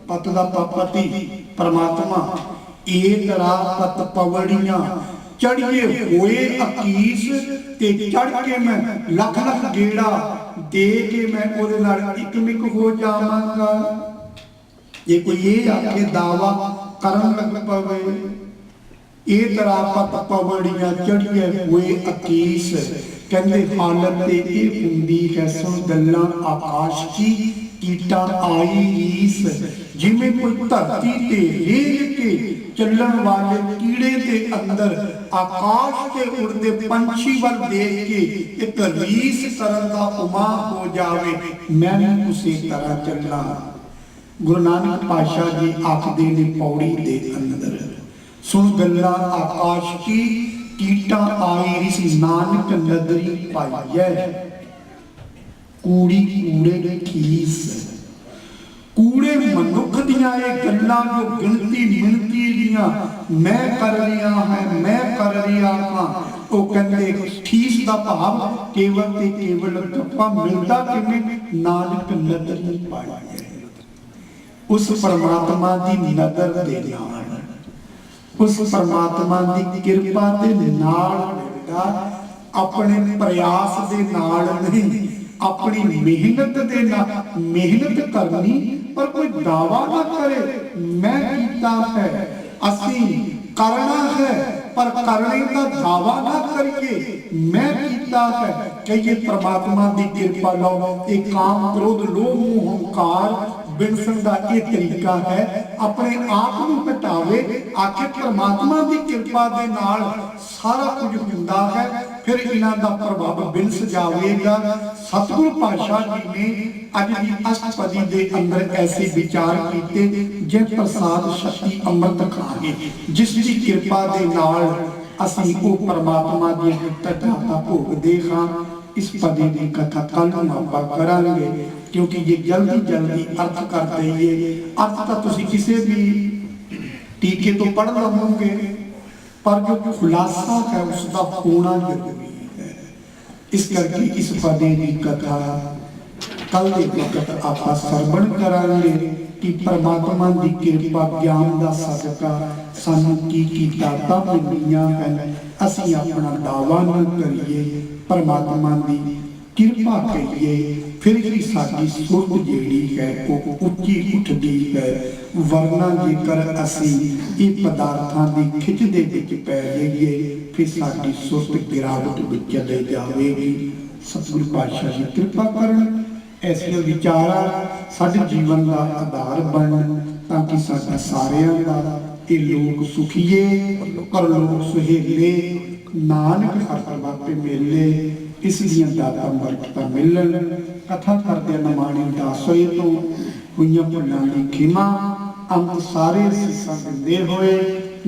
पत दा पति परमात्मा, एक राह पत पवड़ियां चढ़िए हुए अकीस, ते चढ़ के मैं लख लख गेड़ा दे के मैं ओदे नाल इकमिक हो जावांगा। ये कोई ये आके दावा करन लग पवे, एक राह पत पवड़ियां चढ़िए हुए अकीस। कहंदे हालत ते ये हुंदी है सुन गल्लां आकाश की कीटा आई रीस। जिमें कोई धरती ते रेंग के चलन वाले कीड़े के अंदर आकाश के उड़ते पंछी वल देख के एक रीस करन दा उमा हो जावे, मैं भी उसी तरह चलना। गुरु नानक पातशाह जी आखदे ने पौड़ी दे अंदर, सुन गल्ला आकाश की कीटा आई रीस। नानक नदरी पाइए कूड़ी कूड़े ठीस। कूड़े मनुख दियां ये गल्लां जो गिनती मिनती दियां मैं कर रिया है, मैं कर रिया हां, वो कहंदे ठीस दा भाव केवल ते केवल गप्पा मिलदा किवें नानक नदरी पाई। उस परमात्मा दी नदर दे नाल, उस परमात्मा दी कृपा दे नाल मिलदा। अपने प्रयास दे नाल नहीं, अपनी मेहनत दे नाल मेहनत करनी, पर कोई दावा ना करे मैं कीता है। असी करना है पर करने का दावा ना करिए मैं कीता है। कहिए परमात्मा दी कृपा लो। एक काम क्रोध लोभ मोह हंकार बिनसन का ये तरीका है, अपने आप को घटावे आके परमात्मा की कृपा दे नाल सारा कुछ हुंदा है, फिर इन्हां दा प्रभाव बिनस जावेगा। सतगुरु पातशाह जी ने अज की अष्टपदी दे अंदर ऐसे विचार कीते, जे प्रसाद शक्ति अमृत खाए, जिसकी कृपा दे नाल असीं वो परमात्मा दी तत्ता भोगदे हां। ਇਸ ਪਦੇ ਦੀ ਕਥਾ ਕੱਲ ਨੂੰ ਆਪਾਂ ਕਰਾਂਗੇ, ਕਿਉਂਕਿ ਜੇ ਜਲਦੀ ਅਰਥ ਕਰ ਦਈਏ, ਅਰਥ ਤਾਂ ਤੁਸੀਂ ਕਿਸੇ ਵੀ ਟੀਕੇ ਤੋਂ ਪੜ੍ਹ ਲਵੋਗੇ, ਪਰ ਜੋ ਖੁਲਾਸਾ ਹੈ ਉਸ ਦਾ ਹੋਣਾ ਜ਼ਰੂਰੀ ਹੈ। ਇਸ ਕਰਕੇ ਇਸ ਪਦੇ ਦੀ ਕਥਾ ਕੱਲ ਦੇ ਵਕਤ ਆਪਾਂ ਸਰਵਣ ਕਰਾਂਗੇ ਕਿ ਪਰਮਾਤਮਾ ਦੀ ਕਿਰਪਾ ਗਿਆਨ ਦਾ ਸਦਕਾ ਸਾਨੂੰ ਕੀ ਦਾਤਾਂ ਮਿਲੀਆਂ ਹਨ, ਅਸੀਂ ਆਪਣਾ ਦਾਵਾ ਨਾ ਕਰੀਏ, ਪਰਮਾਤਮਾ ਦੀ ਕਿਰਪਾ ਕਹੀਏ, ਫਿਰ ਹੀ ਸਾਡੀ ਸੁਰਤ ਜਿਹੜੀ ਹੈ ਉਹ ਉੱਚੀ ਉੱਠਦੀ ਹੈ। ਵਰਨਾ ਜੇਕਰ ਅਸੀਂ ਇਹ ਪਦਾਰਥਾਂ ਦੀ ਖਿੱਚ ਦੇ ਵਿੱਚ ਪੈ ਜਾਈਏ, ਫਿਰ ਸਾਡੀ ਸੁਰਤ ਗਿਰਾਵਟ ਵਿੱਚ ਚਲੇ ਜਾਵੇਗੀ। ਸਤਿਗੁਰੂ ਪਾਤਸ਼ਾਹ ਜੀ ਕਿਰਪਾ ਕਰਨ, ਐਸੇ ਵਿਚਾਰਾਂ ਸਾਡੇ ਜੀਵਨ ਦਾ ਆਧਾਰ ਬਣਨ, ਤਾਂ ਕਿ ਸਾਡਾ ਸਾਰਿਆਂ ਦਾ ਇਹ ਲੋਕ ਸੁਖੀਏ ਪਰਲੋਕ ਸੁਹੇਲੇ, ਨਾਨਕ ਹਰ ਪ੍ਰਭਾਤੇ ਮੇਲੇ, ਇਸ ਦੀਆਂ ਦਾਤਾਂ ਬਰਕਤਾਂ ਮਿਲਣ। ਕਥਾ ਕਰਦੇ ਨਮਾਣੀ ਦਾਸੋਏ ਤੋਂ ਹੋਈਆਂ ਭੁੱਲਾਂ ਦੀ ਖਿਮਾ, ਅੰਤ ਸਾਰੇ ਸਿੱਖਾਂ ਦਿੰਦੇ ਹੋਏ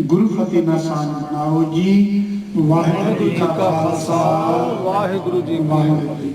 ਗੁਰੂ ਫਤਿਹ ਨਾਲ ਸਾਨ ਬਣਾਓ ਜੀ। ਵਾਹਿਗੁਰੂ ਜੀ ਕਾ ਖਾਲਸਾ, ਵਾਹਿਗੁਰੂ ਜੀ ਕੀ ਫਤਿਹ।